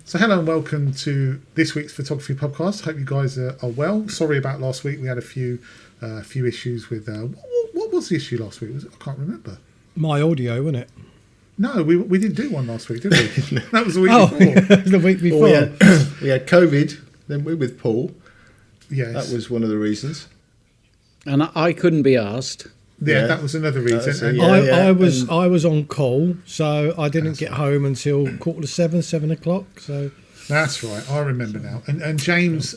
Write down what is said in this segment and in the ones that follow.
So hello and welcome to this week's photography podcast. Hope you guys are well. Sorry about last week. We had a few issues with... what was the issue last week? I can't remember. My audio, wasn't it? No, we didn't do one last week, did we? That was the week before. The week before. Well, we had COVID, then we were with Paul. Yes. That was one of the reasons. And I couldn't be asked. Yeah, that was another reason. I was on call, so I didn't get home until 6:45, 7 o'clock. So that's right. I remember now. And James,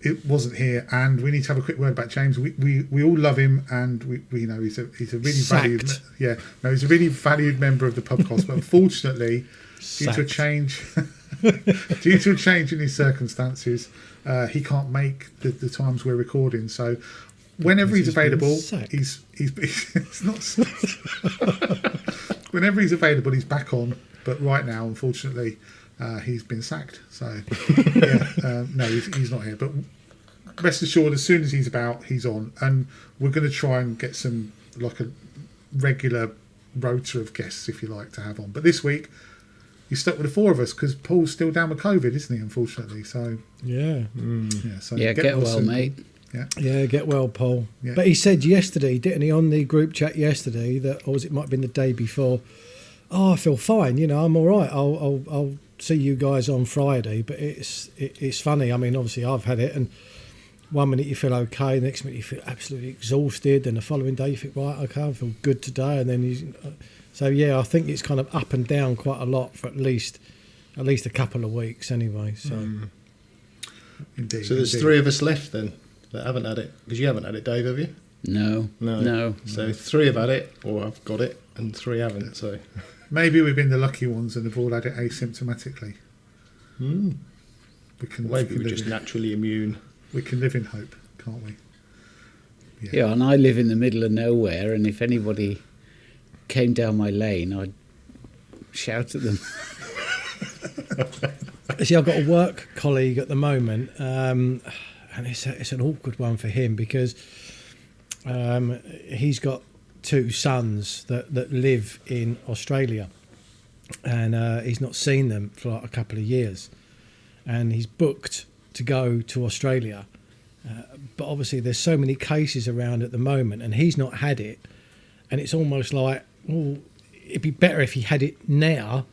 it wasn't here, and we need to have a quick word about James. We all love him, and we know he's a really valued. Yeah, no, he's a really valued member of the podcast. But unfortunately, due to a change in his circumstances, he can't make the times we're recording. So whenever he's available, he's not. Whenever he's available, he's back on. But right now, unfortunately, he's been sacked. So no, he's not here. But rest assured, as soon as he's about, he's on, and we're going to try and get some like a regular rota of guests, if you like, to have on. But this week, you're stuck with the four of us because Paul's still down with COVID, isn't he? Unfortunately, so so get well, soon, mate. Yeah, get well, Paul. Yeah. But he said yesterday, didn't he, on the group chat yesterday, that, or it might have been the day before, I feel fine, I'm all right. I'll see you guys on Friday. But it's funny. I mean, obviously I've had it, and 1 minute you feel okay, the next minute you feel absolutely exhausted, and the following day you think, right, okay, I feel good today, and then I think it's kind of up and down quite a lot for at least a couple of weeks anyway. So, Indeed. So there's three of us left then that haven't had it, because you haven't had it, Dave, have you? No. So three have had it, or have got it, and three haven't. So maybe we've been the lucky ones and have all had it asymptomatically. Maybe we're just naturally immune. We can live in hope, can't we? Yeah, and I live in the middle of nowhere, and if anybody came down my lane, I'd shout at them. See, I've got a work colleague at the moment, and it's an awkward one for him because he's got two sons that live in Australia, and he's not seen them for like a couple of years, and he's booked to go to Australia, but obviously there's so many cases around at the moment, and he's not had it, and it's almost like, well, it'd be better if he had it now,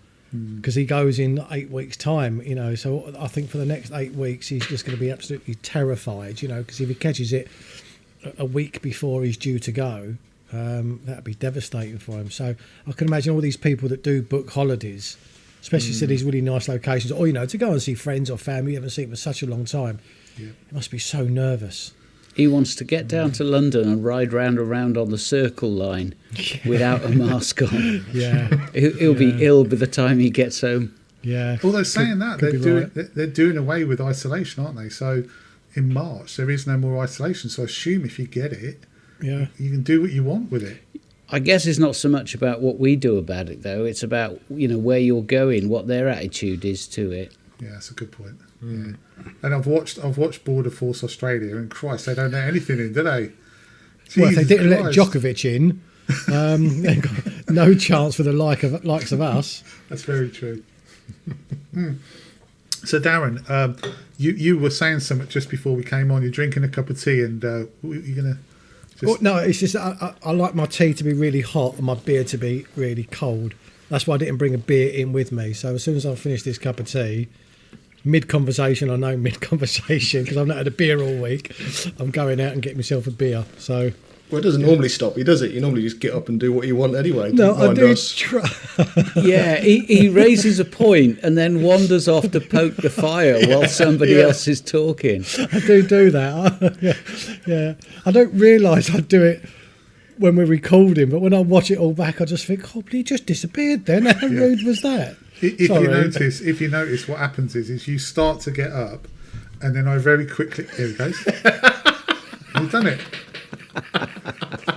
because he goes in 8 weeks' time, so I think for the next 8 weeks he's just going to be absolutely terrified, because if he catches it a week before he's due to go, that'd be devastating for him. So I can imagine all these people that do book holidays, especially to these really nice locations, or to go and see friends or family you haven't seen for such a long time. It must be so nervous. He wants to get down to London and ride round on the Circle line without a mask on. He'll be ill by the time he gets home. Yeah. Although saying that, they're doing away with isolation, aren't they? So in March there is no more isolation. So I assume if you get it, you can do what you want with it. I guess it's not so much about what we do about it, though. It's about where you're going, what their attitude is to it. Yeah, that's a good point. Yeah. And I've watched Border Force Australia, and Christ, they don't let anything in, do they? Well, if they didn't let Djokovic in, they've got no chance for the likes of us. That's very true. So, Darren, you were saying something just before we came on. You're drinking a cup of tea, and you're going to... Well, no, it's just I like my tea to be really hot and my beer to be really cold. That's why I didn't bring a beer in with me. So as soon as I finish this cup of tea, mid-conversation, because I've not had a beer all week, I'm going out and getting myself a beer. So, well, it doesn't normally stop you, does it? You normally just get up and do what you want anyway. No, I do try. Yeah, he raises a point and then wanders off to poke the fire while somebody else is talking. I do that. Yeah. I don't realise I do it when we're recording, but when I watch it all back, I just think, but he just disappeared then. How rude was that? If you notice, what happens is you start to get up, and then I very quickly... Here it goes. You've done it. But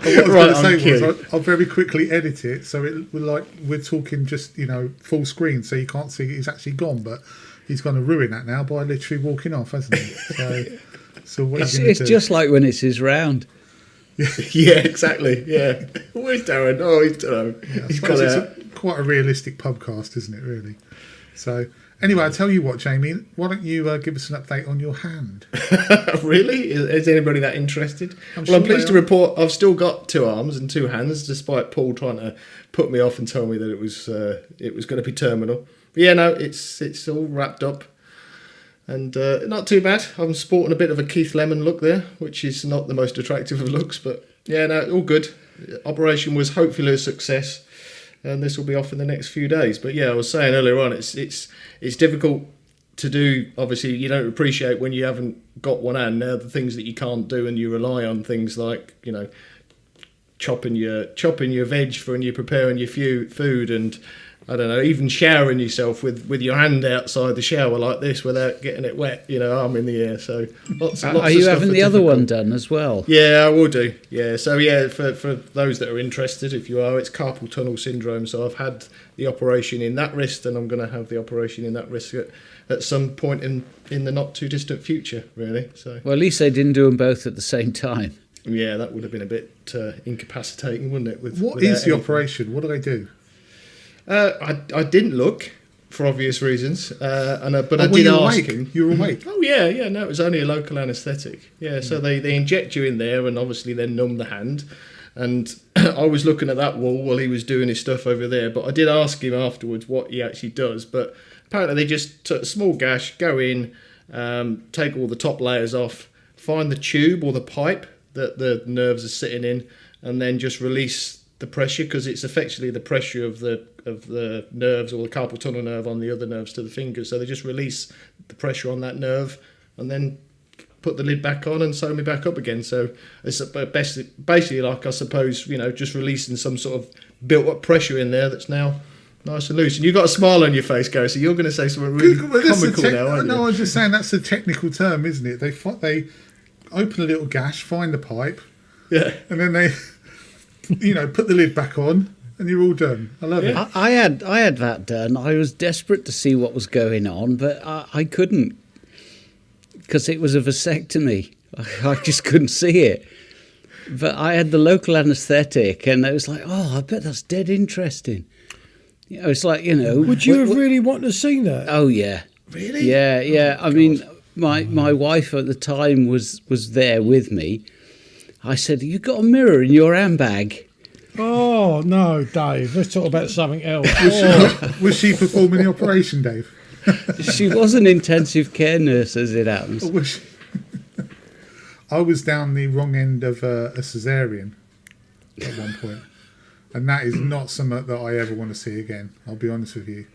what I was going to say was I'll very quickly edit it so we're talking just full screen, so you can't see he's actually gone, but he's going to ruin that now by literally walking off, hasn't he? So what it's just like when it's his round. Yeah, exactly. Yeah, where's Darren? Oh, he's gone out. Quite a realistic pubcast, isn't it? Really. So Anyway, I'll tell you what, Jamie. Why don't you give us an update on your hand? Really? Is anybody that interested? I'm pleased to report I've still got 2 arms and 2 hands, despite Paul trying to put me off and tell me that it was going to be terminal. But yeah, no, it's all wrapped up. And not too bad. I'm sporting a bit of a Keith Lemon look there, which is not the most attractive of looks. But yeah, no, all good. Operation was hopefully a success. And this will be off in the next few days. But yeah, I was saying earlier on, it's difficult to do. Obviously, you don't appreciate when you haven't got one hand. Now the things that you can't do, and you rely on things like, you know, chopping your veg for when you're preparing your food, and I don't know, even showering yourself with your hand outside the shower like this without getting it wet, you know, arm in the air. So lots Are of you stuff having the other one done as well? Yeah, I will do. Yeah, so yeah, for those that are interested, if you are, it's carpal tunnel syndrome. So I've had the operation in that wrist, and I'm going to have the operation in that wrist at some point in the not too distant future, really. So well, at least they didn't do them both at the same time. Yeah, that would have been a bit incapacitating, wouldn't it? What is the operation? What do they do? I didn't look for obvious reasons, but I were did you ask awake? him. You were awake? Oh yeah, no, it was only a local anaesthetic. Yeah, so they inject you in there and obviously then numb the hand. And I was looking at that wall while he was doing his stuff over there, but I did ask him afterwards what he actually does. But apparently they just took a small gash, go in, take all the top layers off, find the tube or the pipe that the nerves are sitting in, and then just release the pressure, because it's effectively the pressure of the nerves or the carpal tunnel nerve on the other nerves to the fingers. So they just release the pressure on that nerve and then put the lid back on and sew me back up again. So it's basically like, I suppose, you know, just releasing some sort of built up pressure in there that's now nice and loose. And you've got a smile on your face, Gary, so you're going to say something really comical now, aren't you? No, I'm just saying that's a technical term, isn't it? They open a little gash, find the pipe, yeah, and then they, you know, put the lid back on, and you're all done. I love it. I had that done. I was desperate to see what was going on, but I couldn't, because it was a vasectomy. I just couldn't see it. But I had the local anaesthetic, and I was like, oh, I bet that's dead interesting. You know, it's like, you know. Would you have really wanted to see that? Oh, yeah. Really? Yeah. I mean, my wife at the time was there with me. I said, you got a mirror in your handbag? Oh, no, Dave. Let's talk about something else. Was she performing the operation, Dave? She was an intensive care nurse, as it happens. Or was she? I was down the wrong end of a caesarean at one point. And that is not something that I ever want to see again. I'll be honest with you.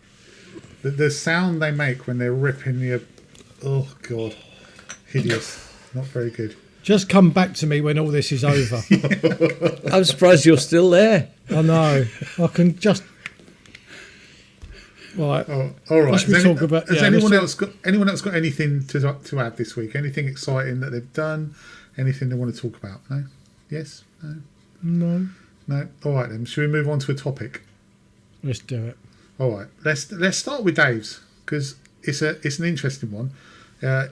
The sound they make when they're ripping the... Oh, God. Hideous. Not very good. Just come back to me when all this is over. I'm surprised you're still there. I know. I can just... Right. Oh, all right. Has anyone else got anything to add this week? Anything exciting that they've done? Anything they want to talk about? No? Yes? No? No. No? All right then. Should we move on to a topic? Let's do it. All right. Let's start with Dave's, because it's an interesting one.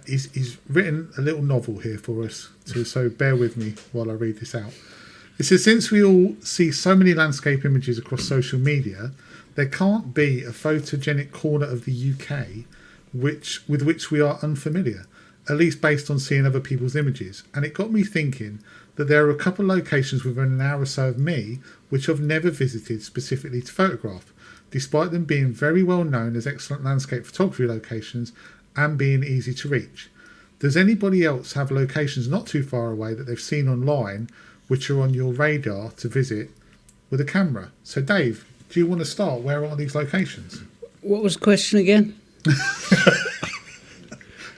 He's written a little novel here for us, so bear with me while I read this out. It says, since we all see so many landscape images across social media, there can't be a photogenic corner of the UK with which we are unfamiliar, at least based on seeing other people's images. And it got me thinking that there are a couple of locations within an hour or so of me which I've never visited specifically to photograph, despite them being very well known as excellent landscape photography locations and being easy to reach. Does anybody else have locations not too far away that they've seen online which are on your radar to visit with a camera? So Dave, do you want to start? Where are these locations? What was the question again?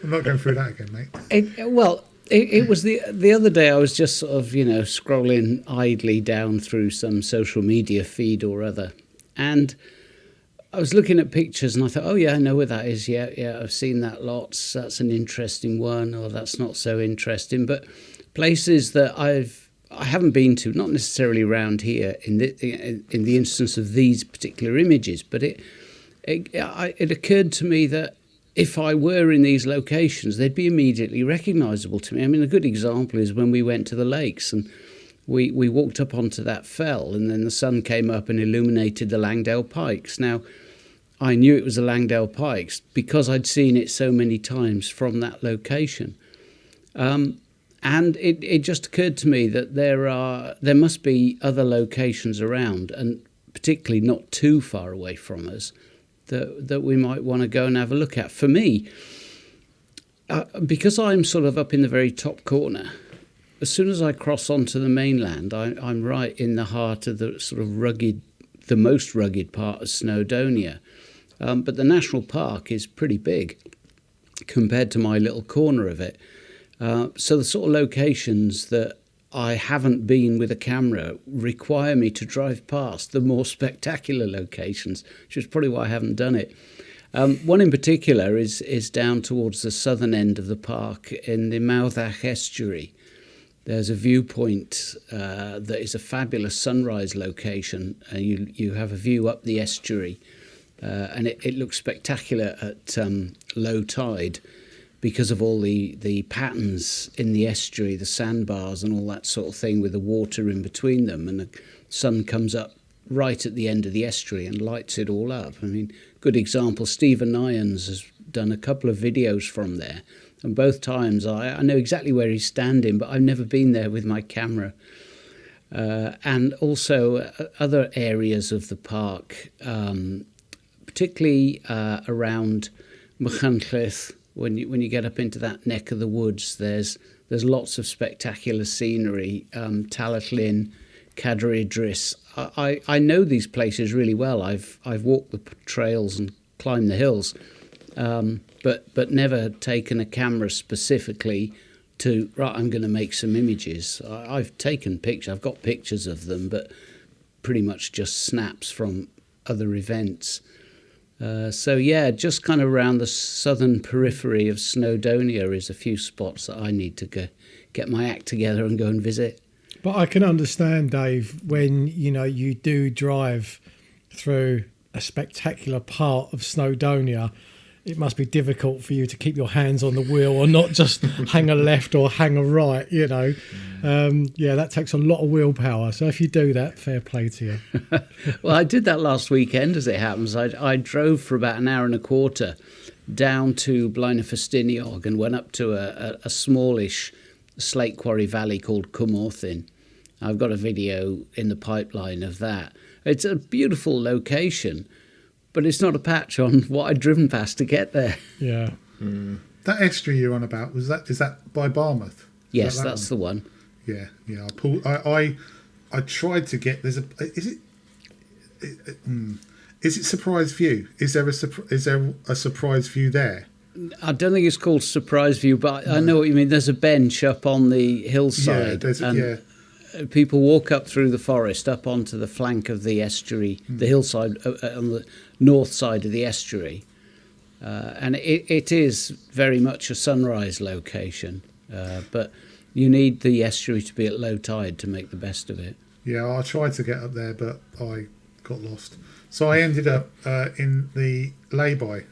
I'm not going through that again, mate. It was the other day. I was just sort of, scrolling idly down through some social media feed or other, and I was looking at pictures, and I thought, oh yeah, I know where that is. Yeah, I've seen that lots. That's an interesting one, or that's not so interesting. But places that I haven't been to, not necessarily around here in the instance of these particular images, but it occurred to me that if I were in these locations, they'd be immediately recognisable to me. I mean, a good example is when we went to the lakes and we walked up onto that fell, and then the sun came up and illuminated the Langdale Pikes. Now, I knew it was the Langdale Pikes because I'd seen it so many times from that location. And it just occurred to me that there must be other locations around, and particularly not too far away from us, that we might want to go and have a look at. For me, because I'm sort of up in the very top corner, as soon as I cross onto the mainland, I'm right in the heart of the sort of the most rugged part of Snowdonia. But the national park is pretty big compared to my little corner of it. So the sort of locations that I haven't been with a camera require me to drive past the more spectacular locations, which is probably why I haven't done it. One in particular is down towards the southern end of the park in the Mouthach estuary. There's a viewpoint that is a fabulous sunrise location. You have a view up the estuary, and it looks spectacular at low tide, because of all the patterns in the estuary, the sandbars and all that sort of thing with the water in between them. And the sun comes up right at the end of the estuary and lights it all up. I mean, good example, Stephen Irons has done a couple of videos from there. And both times I know exactly where he's standing, but I've never been there with my camera. And also other areas of the park, particularly around Machynlleth. When you get up into that neck of the woods, there's lots of spectacular scenery. Tallaght, Cadair Idris. I know these places really well. I've walked the trails and climbed the hills, but never taken a camera specifically to, right, I'm going to make some images. I've taken pictures. I've got pictures of them, but pretty much just snaps from other events. So yeah, just kind of around the southern periphery of Snowdonia is a few spots that I need to get my act together and go and visit. But I can understand, Dave, when you do drive through a spectacular part of Snowdonia, it must be difficult for you to keep your hands on the wheel or not just hang a left or hang a right, Yeah, that takes a lot of willpower. So if you do that, fair play to you. Well, I did that last weekend, as it happens. I drove for about an hour and a quarter down to Blaenau and went up to a smallish slate quarry valley called Cwmorthyn. I've got a video in the pipeline of that. It's a beautiful location, but it's not a patch on what I'd driven past to get there. Yeah. That estuary you're on about, is that by Barmouth? Yes, that's the one. Yeah. I tried to get. Is it surprise view? Is there a surprise view there? I don't think it's called surprise view, but I know what you mean. There's a bench up on the hillside, people walk up through the forest up onto the flank of the estuary, the hillside on the north side of the estuary, and it is very much a sunrise location, but you need the estuary to be at low tide to make the best of it. Yeah, I tried to get up there, but I got lost. So I ended up in the lay-by,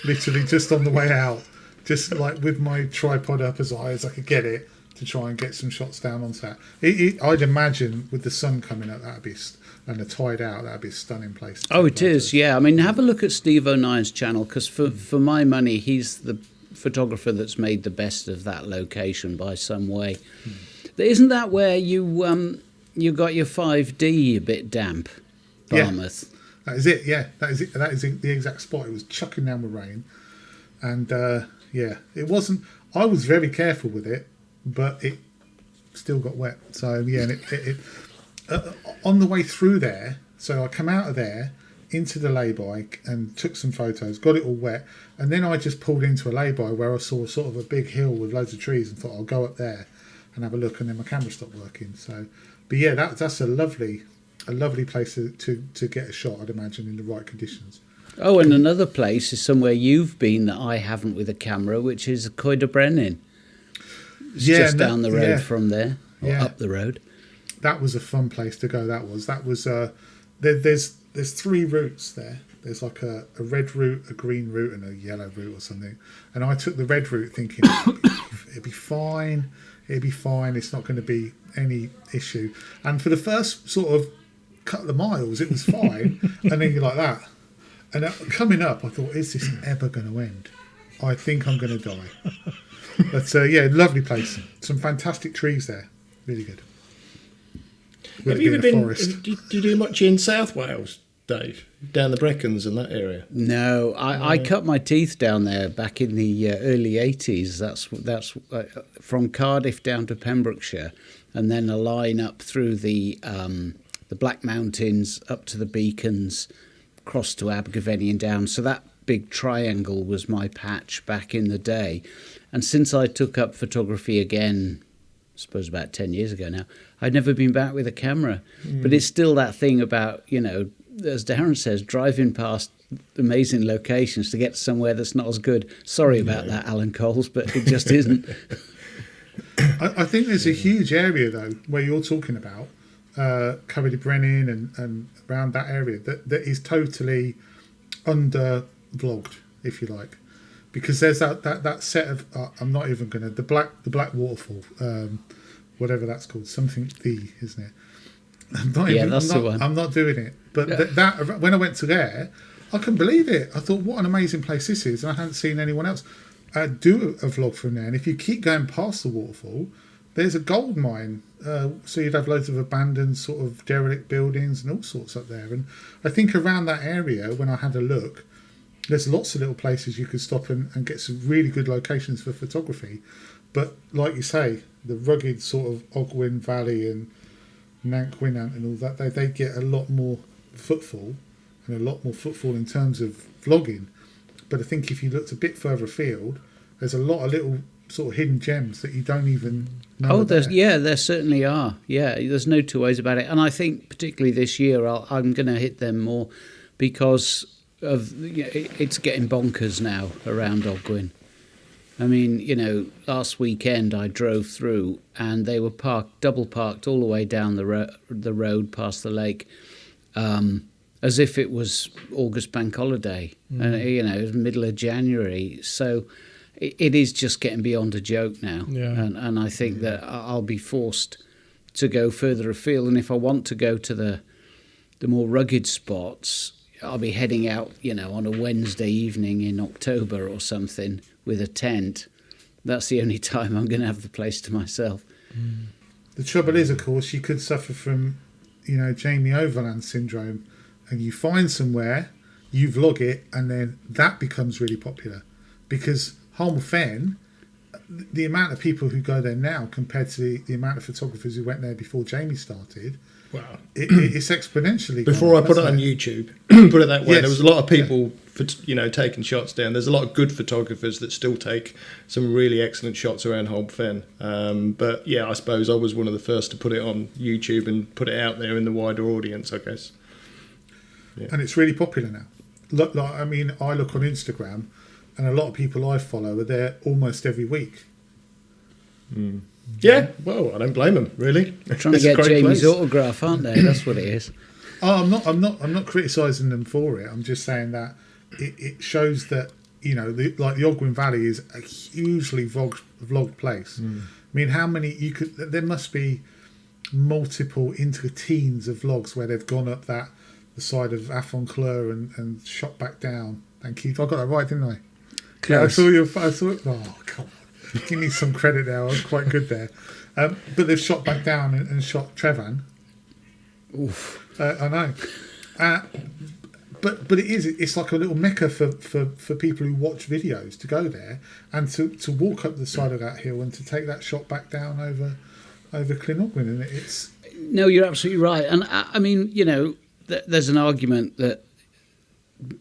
literally just on the way out, just like with my tripod up as high as I could get it to try and get some shots down on that. I'd imagine with the sun coming up, and the tide out, that'd be a stunning place. Oh, it is, yeah. I mean, have a look at Steve O'Nien's channel, because for my money, he's the photographer that's made the best of that location by some way. Isn't that where you got your 5D a bit damp, Barmouth? Yeah, that is it. Yeah, that is it. That is the exact spot. It was chucking down with rain, and it wasn't. I was very careful with it, but it still got wet. So yeah, and it on the way through there. So I come out of there into the lay-by and took some photos, got it all wet, and then I just pulled into a lay-by where I saw sort of a big hill with loads of trees and thought I'll go up there and have a look, and then my camera stopped working. So, but yeah, that's a lovely place to get a shot, I'd imagine, in the right conditions. Oh, and another place is somewhere you've been that I haven't with a camera, which is Coed Brennan. It's just down the road from there, or up the road. That was a fun place to go. That was there's three routes there. There's like a red route, a green route, and a yellow route or something. And I took the red route thinking it'd be fine. It's not going to be any issue. And for the first sort of couple of miles, it was fine. And then you're like that. And coming up, I thought, is this ever going to end? I think I'm going to die. But yeah, lovely place. Some fantastic trees there. Really good. Have you ever been? Do you do much in South Wales, Dave? Down the Brecons and that area? No, I cut my teeth down there back in the early 80s. That's from Cardiff down to Pembrokeshire, and then a line up through the Black Mountains up to the Beacons, across to Abergavenny and down. So that big triangle was my patch back in the day. And since I took up photography again, I suppose about 10 years ago now, I'd never been back with a camera. But it's still that thing about, as Darren says, driving past amazing locations to get somewhere that's not as good. Sorry about that, Alan Coles, but it just isn't. I think there's a huge area, though, where you're talking about, Curry Brennan and around that area, that is totally under-vlogged, if you like. Because there's that set of, I'm not even going to, the black waterfall, whatever that's called, something isn't it? The one. I'm not doing it. But that when I went to there, I couldn't believe it. I thought, what an amazing place this is. And I hadn't seen anyone else do a vlog from there. And if you keep going past the waterfall, there's a gold mine. So you'd have loads of abandoned sort of derelict buildings and all sorts up there. And I think around that area, when I had a look, there's lots of little places you could stop and get some really good locations for photography. But like you say, the rugged sort of Ogwen Valley and Nank Winant and all that, they get a lot more footfall and a lot more footfall in terms of vlogging. But I think if you looked a bit further afield, there's a lot of little sort of hidden gems that you don't even know. There certainly are. Yeah, there's no two ways about it. And I think particularly this year, I'm going to hit them more because it's getting bonkers now around Ogwen. I mean, last weekend I drove through and they were double parked all the way down the road past the lake, as if it was August bank holiday, and it was middle of January. So it is just getting beyond a joke now, and I think that I'll be forced to go further afield. And if I want to go to the more rugged spots, I'll be heading out, on a Wednesday evening in October or something with a tent. That's the only time I'm going to have the place to myself. The trouble is, of course, you could suffer from, Jamie Overland syndrome, and you find somewhere, you vlog it, and then that becomes really popular. Because Holme Fen, the amount of people who go there now compared to the amount of photographers who went there before Jamie started, wow, it's exponentially. Before I put it on YouTube, put it that way, there was a lot of people, taking shots down. There's a lot of good photographers that still take some really excellent shots around Holme Fen. But yeah, I suppose I was one of the first to put it on YouTube and put it out there in the wider audience, I guess. Yeah. And it's really popular now. I look on Instagram, and a lot of people I follow are there almost every week. Yeah, well, I don't blame them, really. Trying to get Jamie's autograph, aren't they? That's what it is. Oh, I'm not criticising them for it. I'm just saying that it shows that the Ogwen Valley is a hugely vlogged place. I mean, how many there must be multiple into teens of vlogs where they've gone up the side of Affoncleur and shot back down. Thank you. I got that right, didn't I? Close. Yeah, I saw it. Oh, come on. Give me some credit now. I was quite good there. But they've shot back down and shot Trevan. Oof. I know. But it's like a little mecca for people who watch videos to go there and to walk up the side of that hill and to take that shot back down over Clinogwen. And it's... No, you're absolutely right. And I mean, there's an argument that,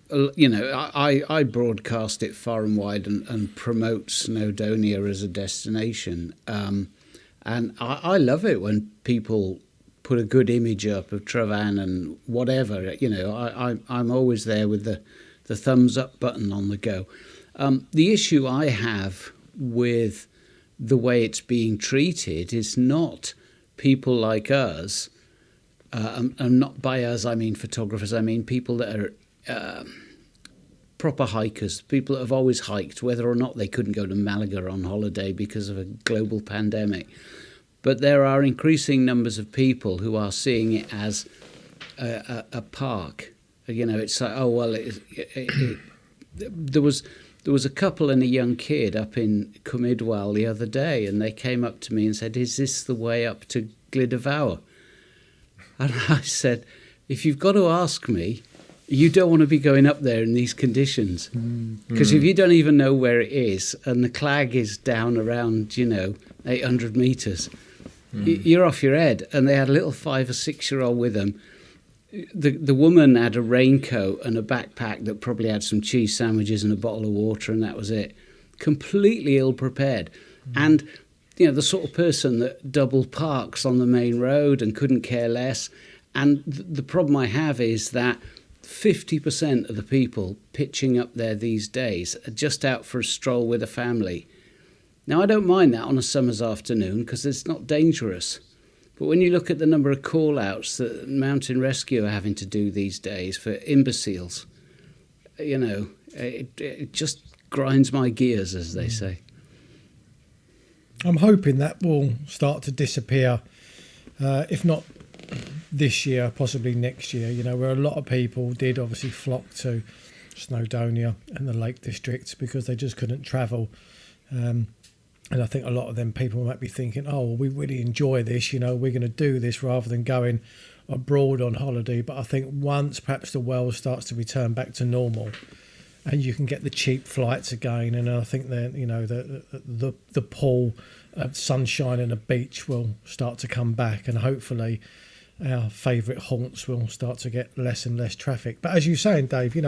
I broadcast it far and wide and promote Snowdonia as a destination. And I love it when people put a good image up of Trevan and whatever. I'm always there with the thumbs up button on the go. The issue I have with the way it's being treated is not people like us, and not by us I mean photographers, I mean people that are proper hikers, people that have always hiked, whether or not they couldn't go to Malaga on holiday because of a global pandemic. But there are increasing numbers of people who are seeing it as a park You know, it's like, oh well, there was a couple and a young kid up in Cwmidwal the other day, and they came up to me and said, "Is this the way up to Glydafawr?" And I said, "If you've got to ask me, you don't want to be going up there in these conditions, because if you don't even know where it is, and the clag is down around 800 meters, you're off your head." And they had a little 5 or 6 year old with them. The woman had a raincoat and a backpack that probably had some cheese sandwiches and a bottle of water, and that was it. Completely ill prepared. And the sort of person that double parks on the main road and couldn't care less. And the problem I have is that 50% of the people pitching up there these days are just out for a stroll with a family. Now, I don't mind that on a summer's afternoon because it's not dangerous. But when you look at the number of call-outs that Mountain Rescue are having to do these days for imbeciles, it just grinds my gears, as they say. I'm hoping that will start to disappear, if not this year, possibly next year, where a lot of people did obviously flock to Snowdonia and the Lake Districts because they just couldn't travel. And I think a lot of them people might be thinking, oh, well, we really enjoy this, we're going to do this rather than going abroad on holiday. But I think once perhaps the world starts to return back to normal and you can get the cheap flights again, and I think that, the pool, sunshine and a beach will start to come back, and hopefully our favourite haunts will start to get less and less traffic. But as you're saying, Dave, you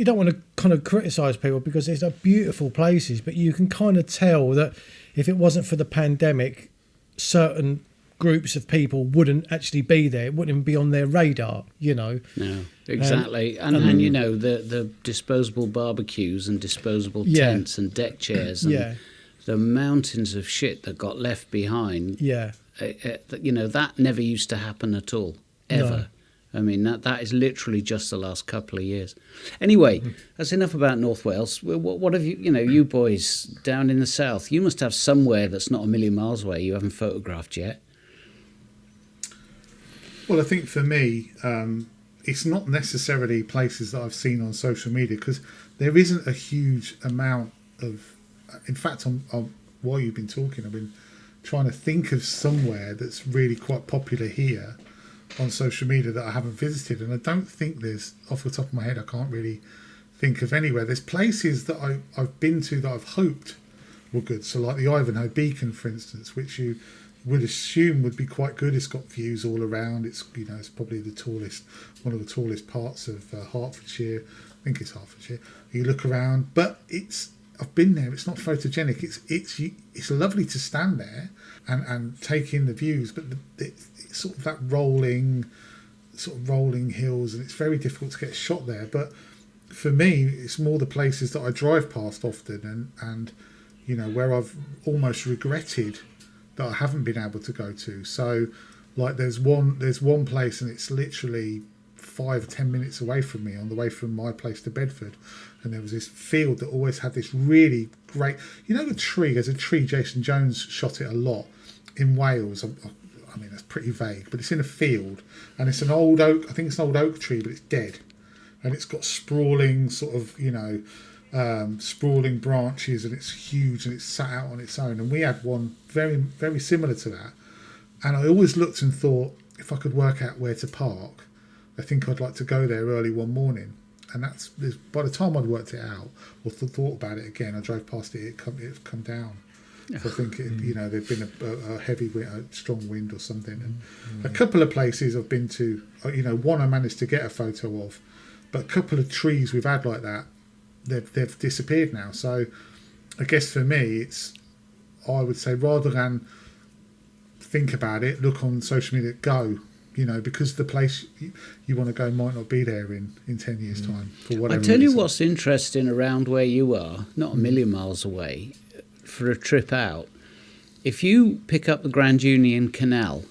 don't want to kind of criticise people because these are beautiful places, but you can kind of tell that if it wasn't for the pandemic, certain groups of people wouldn't actually be there. It wouldn't even be on their radar, No, exactly. And the disposable barbecues and disposable tents and deck chairs and the mountains of shit that got left behind. Yeah. That never used to happen at all, ever. No. I mean, that is literally just the last couple of years. Anyway, that's enough about North Wales. What have you boys down in the south, you must have somewhere that's not a million miles away you haven't photographed yet. Well, I think for me, it's not necessarily places that I've seen on social media because there isn't a huge amount of... In fact, while you've been talking, I've been trying to think of somewhere that's really quite popular here on social media that I haven't visited, and I don't think there's, off the top of my head, I can't really think of anywhere. There's places that I've been to that I've hoped were good, so like the Ivanhoe Beacon, for instance, which you would assume would be quite good. It's got views all around. It's it's probably one of the tallest parts of Hertfordshire. I think it's Hertfordshire. You look around, but I've been there. It's not photogenic. It's lovely to stand there and take in the views, but it's sort of that rolling hills, and it's very difficult to get a shot there. But for me, it's more the places that I drive past often, and where I've almost regretted that I haven't been able to go to. So, like there's one place, and it's literally 5 or 10 minutes away from me on the way from my place to Bedford. And there was this field that always had this really great... the tree? There's a tree, Jason Jones shot it a lot in Wales. I mean, that's pretty vague, but it's in a field. And it's an old oak. I think it's an old oak tree, but it's dead. And it's got sprawling sort of, sprawling branches, and it's huge, and it's sat out on its own. And we had one very, very similar to that. And I always looked and thought, if I could work out where to park, I think I'd like to go there early one morning. And by the time I'd worked it out or thought about it again, I drove past it. It come down. So I think there'd been a heavy, strong wind or something. And a couple of places I've been to, one I managed to get a photo of, but a couple of trees we've had like that, they've disappeared now. So I guess for me, I would say rather than think about it, look on social media, go. Because the place you want to go might not be there in 10 years' time. For whatever I tell you reason. what's interesting around where you are, not a million miles away, for a trip out. If you pick up the Grand Union Canal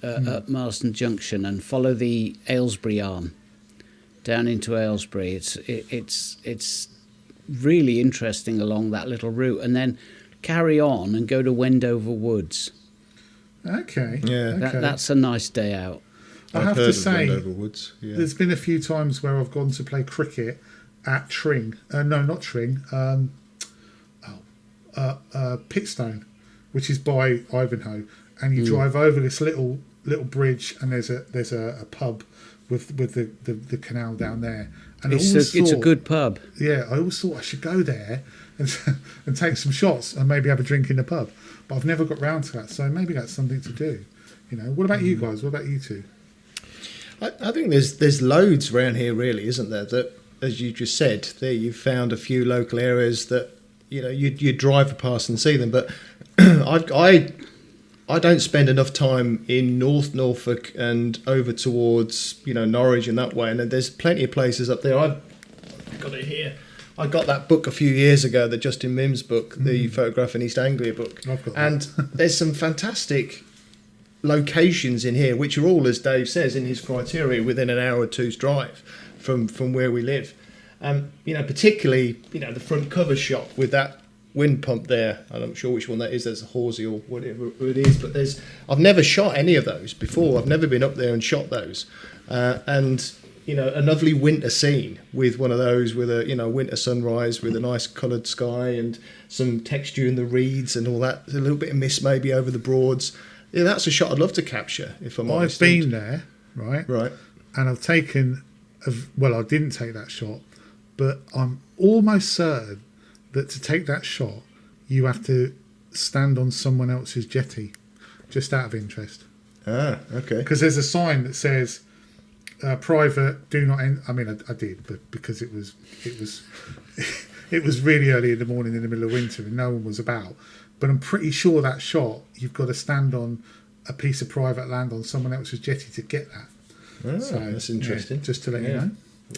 at Marston Junction and follow the Aylesbury arm down into Aylesbury, it's really interesting along that little route, and then carry on and go to Wendover Woods. Okay. Yeah. Okay. That's a nice day out. I I've have heard to of say, Wendover Woods. Yeah. there's been a few times where I've gone to play cricket at Tring. No, not Tring. Pitstone, which is by Ivanhoe, and you drive over this little bridge, and there's a pub with the canal down there. And It's a good pub. Yeah, I always thought I should go there and take some shots and maybe have a drink in the pub, but I've never got round to that. So maybe that's something to do. What about you guys? What about you two? I think there's loads around here, really, isn't there? That, as you just said, there you've found a few local areas that you drive past and see them. But I don't spend enough time in North Norfolk and over towards Norwich and that way. And there's plenty of places up there. I've got it here. I got that book a few years ago, the Justin Mims book, the Photograph in East Anglia book, and there's some fantastic locations in here, which are all, as Dave says in his criteria, within an hour or two's drive from where we live. Particularly, the front cover shot with that wind pump there, and I'm sure which one that is. There's a Horsey or whatever it is, but I've never shot any of those before. I've never been up there and shot those, and a lovely winter scene with one of those, with a winter sunrise with a nice coloured sky and some texture in the reeds and all that, a little bit of mist maybe over the Broads. Yeah, that's a shot I'd love to capture, if I'm honest. I've been there, right, and I've taken. Well, I didn't take that shot, but I'm almost certain that to take that shot, you have to stand on someone else's jetty, just out of interest. Ah, okay. Because there's a sign that says, "Private, do not." I mean, I did, but because it was it was really early in the morning in the middle of winter and no one was about. But I'm pretty sure that shot, you've got to stand on a piece of private land on someone else's jetty to get that. Oh, so, that's interesting. Yeah, just to let you know.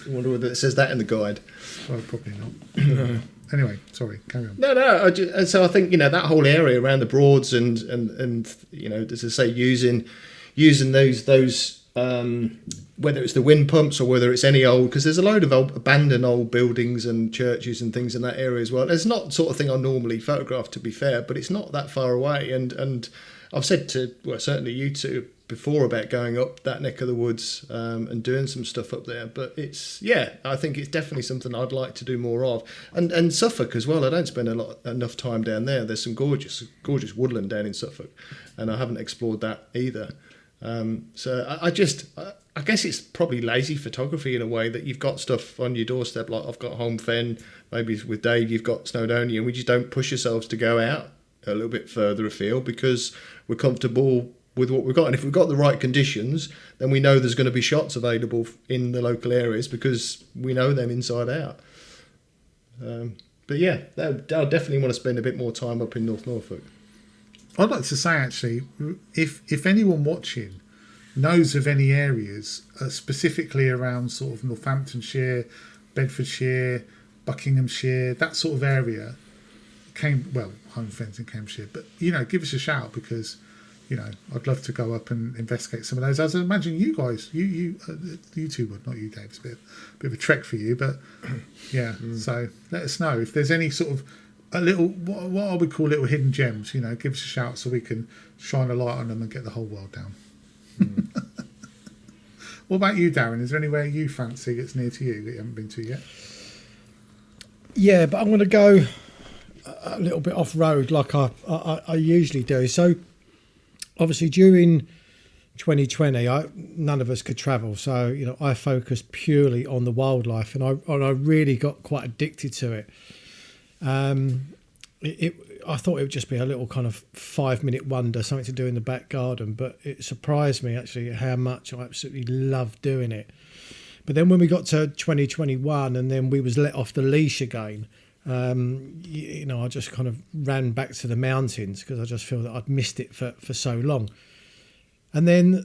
I wonder whether it says that in the guide. Well, probably not. Anyway, sorry, carry on. No. And so I think that whole area around the Broads and as I say, using those whether it's the wind pumps or whether it's any old, because there's a load of abandoned old buildings and churches and things in that area as well. It's not the sort of thing I normally photograph, to be fair, but it's not that far away. And I've said to certainly you two before about going up that neck of the woods and doing some stuff up there. But I think it's definitely something I'd like to do more of. And Suffolk as well. I don't spend enough time down there. There's some gorgeous woodland down in Suffolk, and I haven't explored that either. So I guess it's probably lazy photography in a way, that you've got stuff on your doorstep. Like I've got Home Fen, maybe with Dave you've got Snowdonia, and we just don't push ourselves to go out a little bit further afield because we're comfortable with what we've got. And if we've got the right conditions, then we know there's going to be shots available in the local areas because we know them inside out. But yeah, I'll definitely want to spend a bit more time up in North Norfolk. I'd like to say, actually, if anyone watching knows of any areas specifically around sort of Northamptonshire, Bedfordshire, Buckinghamshire, that sort of area, Home Fens in Cambridgeshire, but give us a shout, because I'd love to go up and investigate some of those. As I imagine you guys, you two would, not you, Dave. It's a bit of a trek for you, but yeah. So let us know if there's any sort of a little, what I would call little hidden gems. Give us a shout so we can shine a light on them and get the whole world down. What about you, Darren? Is there anywhere you fancy that's near to you that you haven't been to yet? Yeah, but I'm going to go a little bit off road like I usually do. So obviously during 2020, none of us could travel, so I focused purely on the wildlife, and I really got quite addicted to it. I thought it would just be a little kind of 5-minute wonder, something to do in the back garden, but it surprised me actually how much I absolutely loved doing it. But then when we got to 2021 and then we was let off the leash again, I just kind of ran back to the mountains because I just feel that I'd missed it for so long. And then,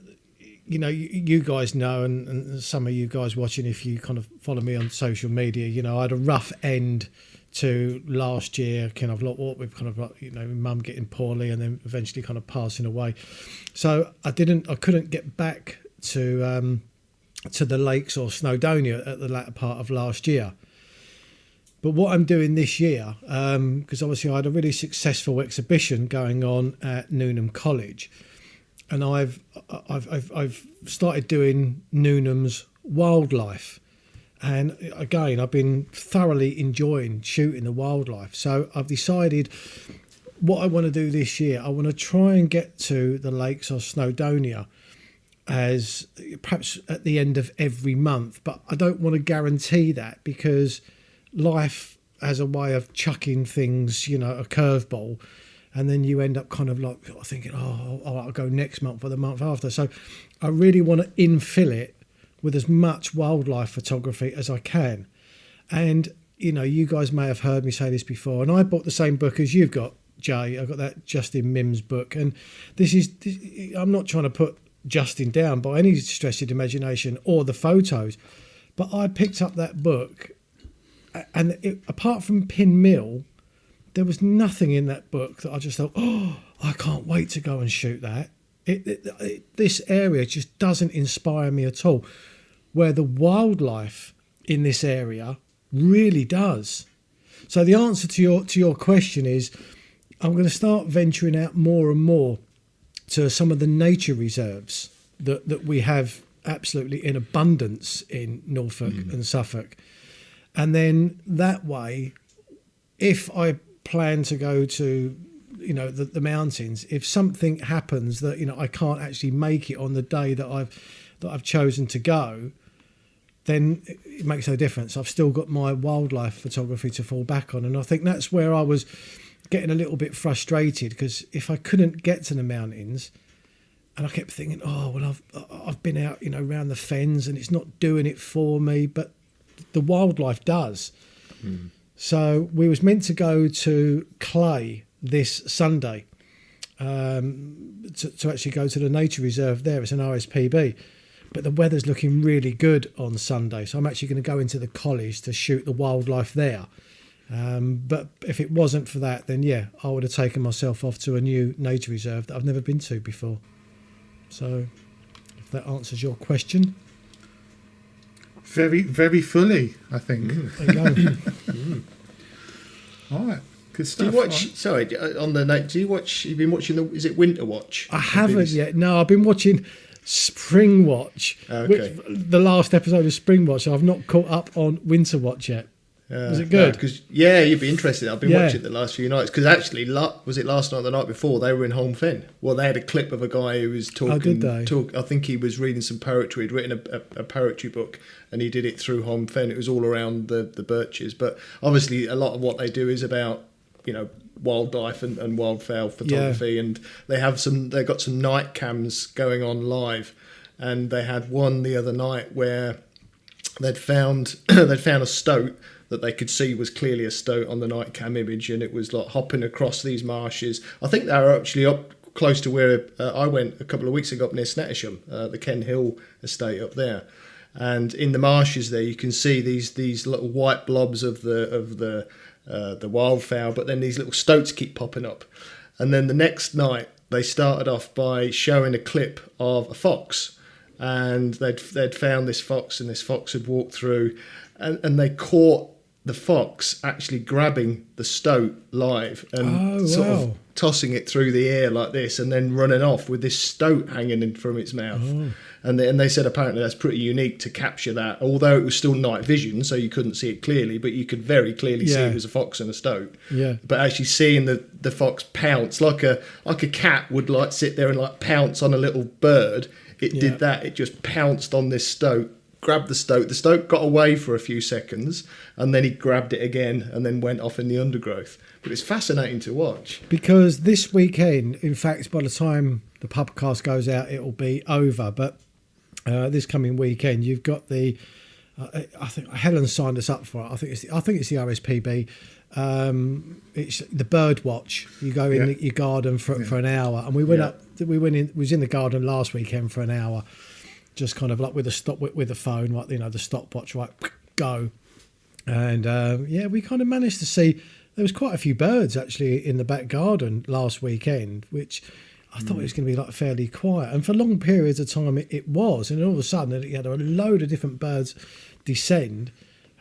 you guys know, and some of you guys watching, if you kind of follow me on social media, I had a rough end to last year, kind of like what we've kind of like, mum getting poorly and then eventually kind of passing away. So I couldn't get back to the lakes or Snowdonia at the latter part of last year. But what I'm doing this year, because obviously I had a really successful exhibition going on at Newnham College, and I've started doing Newnham's wildlife. And again, I've been thoroughly enjoying shooting the wildlife. So I've decided what I want to do this year. I want to try and get to the lakes of Snowdonia as perhaps at the end of every month. But I don't want to guarantee that, because life has a way of chucking things, you know, a curveball. And then you end up kind of like thinking, oh, I'll go next month or the month after. So I really want to infill it with as much wildlife photography as I can. And, you know, you guys may have heard me say this before, and I bought the same book as you've got, Jay. I've got that Justin Mims book. And I'm not trying to put Justin down by any stretch of the imagination or the photos, but I picked up that book, and apart from Pin Mill, there was nothing in that book that I just thought, oh, I can't wait to go and shoot that. This area just doesn't inspire me at all, where the wildlife in this area really does. So the answer to your question is, I'm going to start venturing out more and more to some of the nature reserves that we have absolutely in abundance in Norfolk and Suffolk. And then that way, if I plan to go to, you know, the mountains, if something happens that, you know, I can't actually make it on the day that I've chosen to go, then it makes no difference. I've still got my wildlife photography to fall back on. And I think that's where I was getting a little bit frustrated, because if I couldn't get to the mountains, and I kept thinking, oh, well, I've been out, you know, around the fens and it's not doing it for me, but the wildlife does. So we was meant to go to Clay this Sunday to actually go to the nature reserve there. It's an RSPB, but the weather's looking really good on Sunday, so I'm actually going to go into the college to shoot the wildlife there. But if it wasn't for that, then yeah, I would have taken myself off to a new nature reserve that I've never been to before. So if that answers your question. Very, very fully, I think. There you go. All right, good Do stuff. you watch? Sorry, on the night. Do you watch? You've been watching the? Is it Winter Watch? I haven't yet. No, I've been watching Spring Watch. Okay. Which, the last episode of Spring Watch. So I've not caught up on Winter Watch yet. Was it good? Because you'd be interested. I've been watching it the last few nights. Because actually, was it last night or the night before? They were in Holme Fen. Well, they had a clip of a guy who was talking. Oh, did they? I think he was reading some poetry. He'd written a poetry book, and he did it through Holme Fen. It was all around the birches. But obviously, a lot of what they do is about, you know, wildlife and wildfowl photography. And they've got some night cams going on live, and they had one the other night where they'd found a stoat that they could see was clearly a stoat on the night cam image, and it was like hopping across these marshes. I think they were actually up close to where I went a couple of weeks ago, up near Snettisham, the Ken Hill estate up there. And in the marshes there, you can see these little white blobs of the wildfowl, but then these little stoats keep popping up. And then the next night, they started off by showing a clip of a fox, and they'd found this fox, and this fox had walked through, and they caught the fox actually grabbing the stoat live and sort of tossing it through the air like this, and then running off with this stoat hanging in from its mouth. And they said apparently that's pretty unique to capture that, although it was still night vision, so you couldn't see it clearly, but you could very clearly see it was a fox and a stoat. Yeah. But actually seeing the fox pounce like a cat would like sit there and like pounce on a little bird, it did that. It just pounced on this stoat, grabbed the stoat got away for a few seconds, and then he grabbed it again and then went off in the undergrowth. But it's fascinating to watch. Because this weekend, in fact, by the time the Pubcast goes out, it'll be over, but this coming weekend you've got the I think Helen signed us up for it. I think it's the RSPB. It's the bird watch. You go in your garden for an hour, and we was in the garden last weekend for an hour, just kind of like with a phone, like, you know, the stopwatch, right, go. And we kind of managed to see there was quite a few birds actually in the back garden last weekend, which I thought it was going to be like fairly quiet, and for long periods of time it was, and all of a sudden you had a load of different birds descend,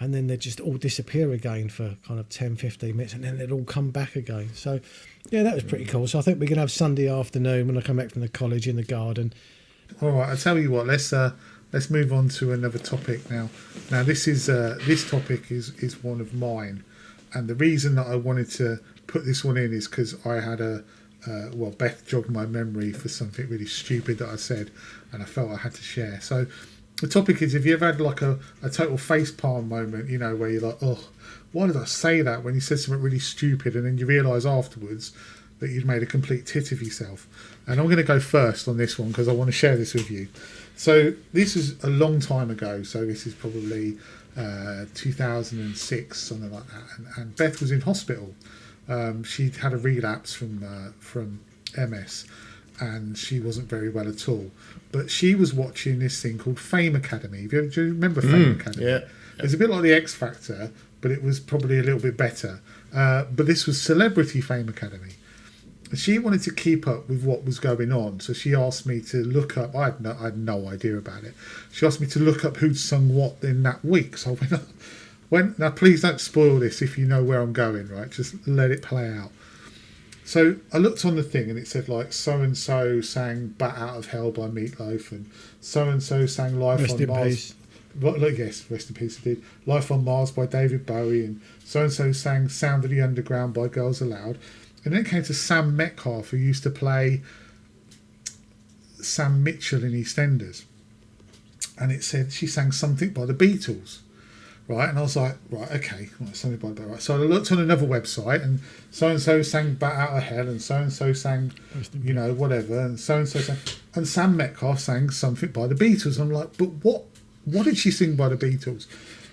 and then they'd just all disappear again for kind of 10, 15 minutes, and then they'd all come back again. So, yeah, that was pretty cool. So I think we're going to have Sunday afternoon when I come back from the college in the garden. All right, I'll tell you what, let's move on to another topic now. Now, this topic is one of mine, and the reason that I wanted to put this one in is because I had Beth jogged my memory for something really stupid that I said, and I felt I had to share. So the topic is, have you ever had like a total facepalm moment, you know, where you're like, oh, why did I say that, when you said something really stupid, and then you realise afterwards that you'd made a complete tit of yourself? And I'm going to go first on this one because I want to share this with you. So this is a long time ago, so this is probably 2006, something like that, and Beth was in hospital. She'd had a relapse from MS, and she wasn't very well at all. But she was watching this thing called Fame Academy. Do you remember Fame Academy? Yeah. It's a bit like the X Factor, but it was probably a little bit better. But this was Celebrity Fame Academy. She wanted to keep up with what was going on, so she asked me to look up. I had no idea about it. She asked me to look up who'd sung what in that week. So I went, now please don't spoil this if you know where I'm going, right? Just let it play out. So I looked on the thing and it said like so-and-so sang Bat Out of Hell by Meatloaf, and so-and-so sang Life Rest on in Mars. peace. Yes, rest in peace indeed. Life on Mars by David Bowie, and so-and-so sang Sound of the Underground by Girls Aloud. And then it came to Sam Metcalf, who used to play Sam Mitchell in EastEnders. And it said she sang something by the Beatles. Right, and I was like, right, okay, something by the Beatles. Right. So I looked on another website, and so-and-so sang Bat Out of Hell, and so-and-so sang, you know, whatever, and so-and-so sang... And Sam Metcalf sang something by the Beatles. I'm like, but what did she sing by the Beatles?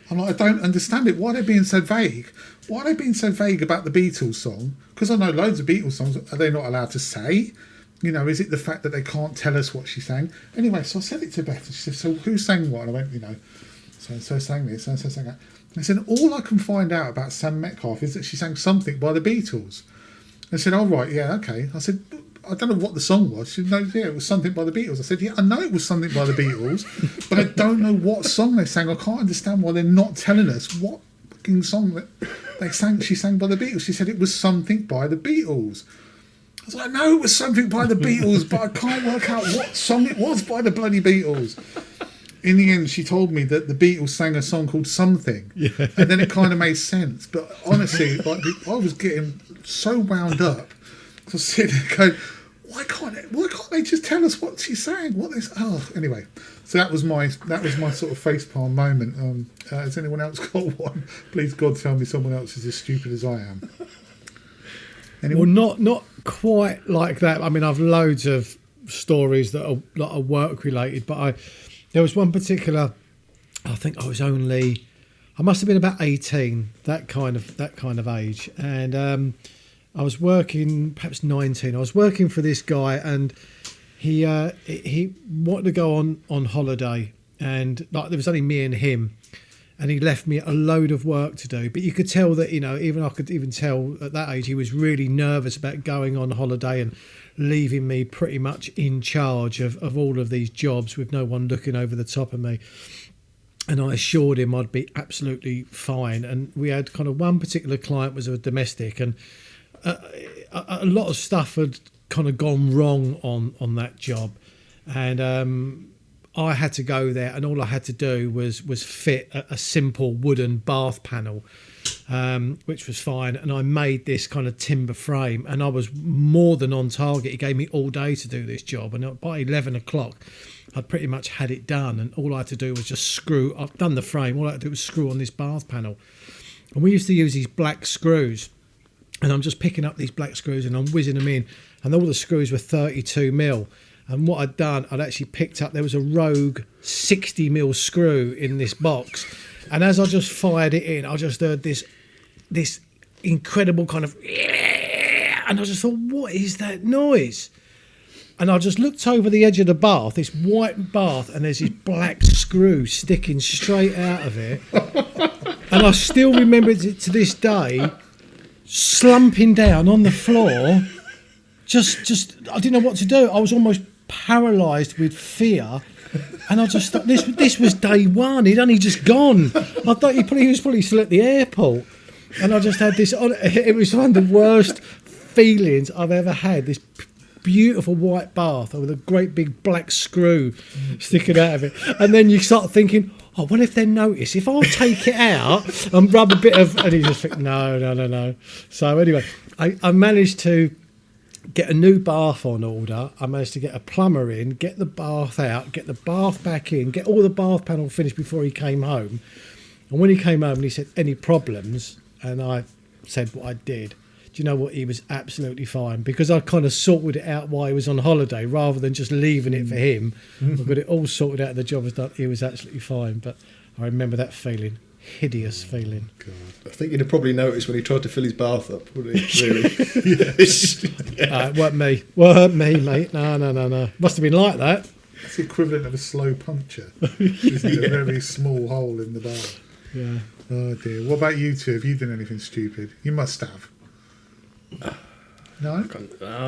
I'm like, I don't understand it. Why are they being so vague? Why are they being so vague about the Beatles song? Because I know loads of Beatles songs. Are they not allowed to say? You know, is it the fact that they can't tell us what she sang? Anyway, so I said it to Beth. She said, so who sang what? And I went, you know, so-and-so sang this, so-and-so sang that. And I said, all I can find out about Sam Metcalf is that she sang something by the Beatles. And I said, oh, right, yeah, okay. I said, I don't know what the song was. She said, no, yeah, it was something by the Beatles. I said, yeah, I know it was something by the Beatles, but I don't know what song they sang. I can't understand why they're not telling us what fucking song that they sang. She sang by the Beatles. She said it was something by the Beatles. I was like, no, it was something by the Beatles, but I can't work out what song it was by the bloody Beatles. In the end, she told me that the Beatles sang a song called Something, and then it kind of made sense. But honestly, like, I was getting so wound up. So I was sitting there going, why can't they just tell us what she's saying? Anyway, so that was my sort of facepalm moment. Has anyone else got one? Please God, tell me someone else is as stupid as I am. Anyone? Well, not quite like that. I mean, I've loads of stories that are work related, but there was one particular. I think I must have been about 18, that kind of age, and I was working, perhaps 19. I was working for this guy, and he wanted to go on holiday, and like there was only me and him, and he left me a load of work to do. But you could tell that, you know, I could even tell at that age he was really nervous about going on holiday and leaving me pretty much in charge of all of these jobs with no one looking over the top of me. And I assured him I'd be absolutely fine. And we had kind of one particular client was a domestic, and a lot of stuff had kind of gone wrong on that job, and I had to go there, and all I had to do was fit a simple wooden bath panel, which was fine. And I made this kind of timber frame, and I was more than on target. He gave me all day to do this job, and by 11 o'clock I'd pretty much had it done, and all I had to do was just screw. I've done the frame, all I had to do was screw on this bath panel. And we used to use these black screws, and I'm just picking up these black screws and I'm whizzing them in, and all the screws were 32 mil. And what I'd done, I'd actually picked up, there was a rogue 60 mil screw in this box, and as I just fired it in, I just heard this incredible kind of, and I just thought, what is that noise? And I just looked over the edge of the bath, this white bath, and there's this black screw sticking straight out of it. And I still remember it to this day, slumping down on the floor, just I didn't know what to do. I was almost paralysed with fear, And I just thought, this was day one. He'd only just gone. I thought he was probably still at the airport. And I just had this, it was one of the worst feelings I've ever had. This beautiful white bath with a great big black screw sticking out of it. And then you start thinking, oh, well, if they notice, if I'll take it out and rub a bit of, and you just think, no. So anyway, I managed to get a new bath on order. I managed to get a plumber in, get the bath out, get the bath back in, get all the bath panel finished before he came home. And when he came home and he said, any problems? And I said what I did. Do you know what? He was absolutely fine, because I kind of sorted it out while he was on holiday rather than just leaving it for him. I got it all sorted out. The job was done. He was absolutely fine. But I remember that feeling. Hideous feeling. God. I think you'd have probably noticed when he tried to fill his bath up, wouldn't he? Really? It weren't me. Weren't me, mate. No. Must have been like that. It's the equivalent of a slow puncture. Isn't it? A very small hole in the bath. Yeah. Oh dear. What about you two? Have you done anything stupid? You must have. No?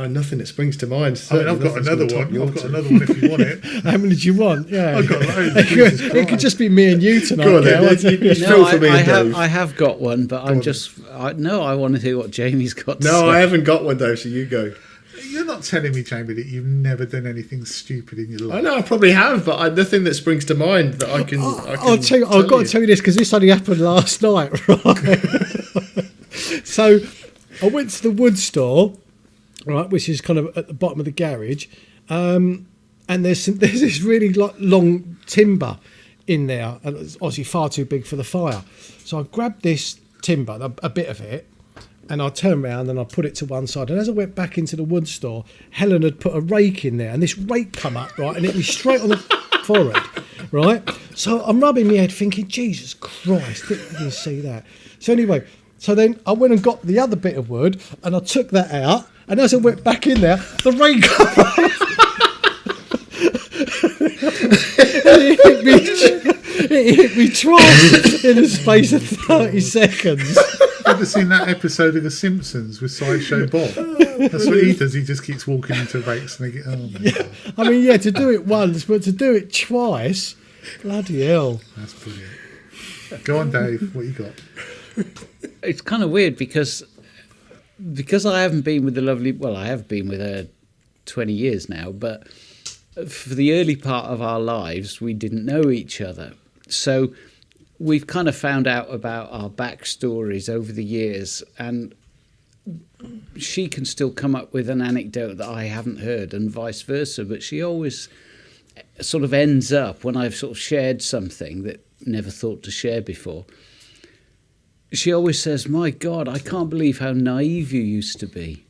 Nothing that springs to mind. I mean, I've got another one. I've got another one if you want it. How many did you want? Yeah. I've got loads. It could just be me and you tonight. Go on then. No, I have got one, but I want to hear what Jamie's got to say. No, I haven't got one though, so you go. You're not telling me, Jamie, that you've never done anything stupid in your life. I know I probably have, but nothing that springs to mind that I can. I'll tell you. I've got to tell you this, because this only happened last night, right? So I went to the wood store, right, which is kind of at the bottom of the garage, and there's this really long timber in there, and it's obviously far too big for the fire. So I grabbed this timber, a bit of it, and I turned around and I put it to one side. And as I went back into the wood store, Helen had put a rake in there, and this rake come up, right, and hit me straight on the forehead, right? So I'm rubbing my head thinking, Jesus Christ, didn't you see that? So anyway, so then I went and got the other bit of wood, and I took that out, and as I went back in there, the rake come up. It hit me twice in the space of 30 seconds. Ever seen that episode of The Simpsons with Sideshow Bob? That's what he does. He just keeps walking into rakes and they get, oh my God. I mean, yeah, to do it once, but to do it twice, bloody hell. That's brilliant. Go on, Dave. What you got? It's kind of weird because I haven't been with I have been with her 20 years now, but for the early part of our lives, we didn't know each other. So we've kind of found out about our backstories over the years, and she can still come up with an anecdote that I haven't heard and vice versa, but she always sort of ends up, when I've sort of shared something that never thought to share before, she always says, my God, I can't believe how naive you used to be.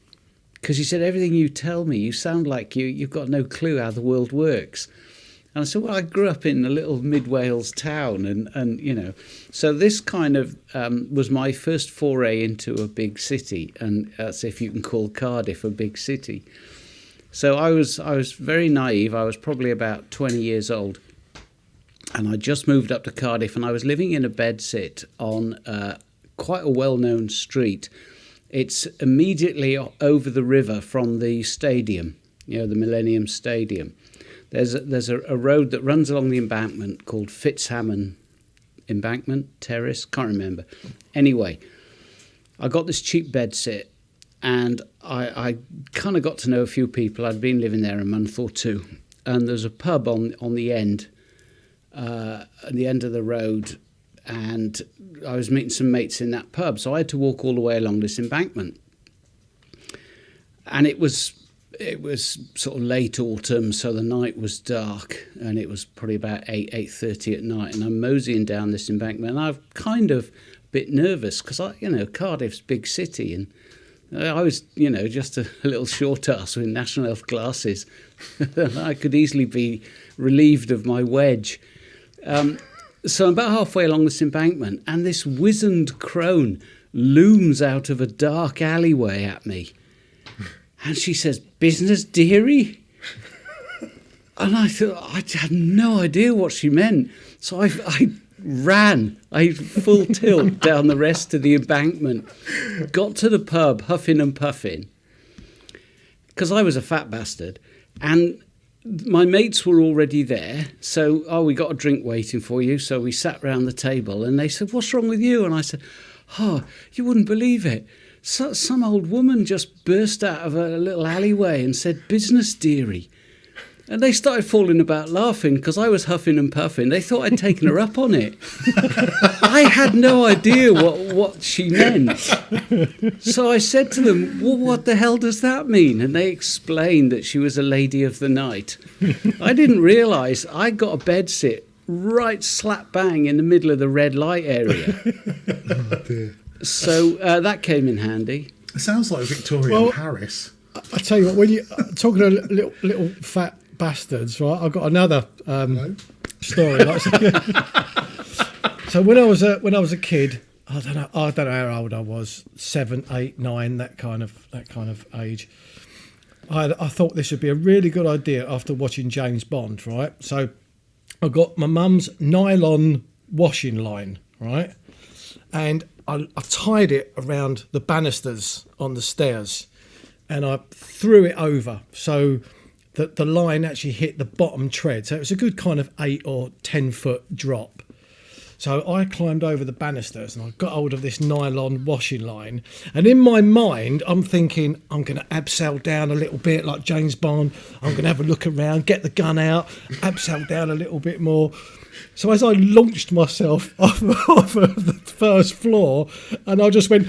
Because she said, everything you tell me, you sound like you've got no clue how the world works. And I said, well, I grew up in a little mid-Wales town, and you know. So this kind of was my first foray into a big city, and that's if you can call Cardiff a big city. So I was very naive. I was probably about 20 years old. And I just moved up to Cardiff, and I was living in a bedsit on quite a well-known street. It's immediately over the river from the stadium, you know, the Millennium Stadium. There's a road that runs along the embankment called Fitzhammon Embankment Terrace, can't remember. Anyway, I got this cheap bedsit, and I kind of got to know a few people. I'd been living there a month or two, and there's a pub on the end, at the end of the road, and I was meeting some mates in that pub, so I had to walk all the way along this embankment. And it was sort of late autumn, so the night was dark, and it was probably about 8:30 at night, and I'm moseying down this embankment, and I'm kind of a bit nervous because Cardiff's a big city, and I was just a little short ass with national health glasses. I could easily be relieved of my wedge. So I'm about halfway along this embankment, and this wizened crone looms out of a dark alleyway at me. And she says, "Business, dearie?" And I thought, I had no idea what she meant. So I ran, full tilt down the rest of the embankment, got to the pub, huffing and puffing, because I was a fat bastard. And my mates were already there. So, we got a drink waiting for you. So we sat round the table and they said, what's wrong with you? And I said, you wouldn't believe it. So, some old woman just burst out of a little alleyway and said, business dearie. And they started falling about laughing because I was huffing and puffing. They thought I'd taken her up on it. I had no idea what she meant. So I said to them, well, what the hell does that mean? And they explained that she was a lady of the night. I didn't realise I got a bed sit right slap bang in the middle of the red light area. Oh, dear. So that came in handy. It sounds like Victorian Paris. I tell you what, when you talking to little fat bastards, right? I've got another story. So when I was a kid, I don't know how old I was, 7, 8, 9, that kind of age. I thought this would be a really good idea after watching James Bond, right? So I got my mum's nylon washing line, right, and I tied it around the banisters on the stairs, and I threw it over so that the line actually hit the bottom tread. So it was a good kind of 8 or 10 foot drop. So I climbed over the banisters and I got hold of this nylon washing line. And in my mind, I'm thinking, I'm going to abseil down a little bit like James Bond. I'm going to have a look around, get the gun out, abseil down a little bit more. So as I launched myself off of the first floor, and I just went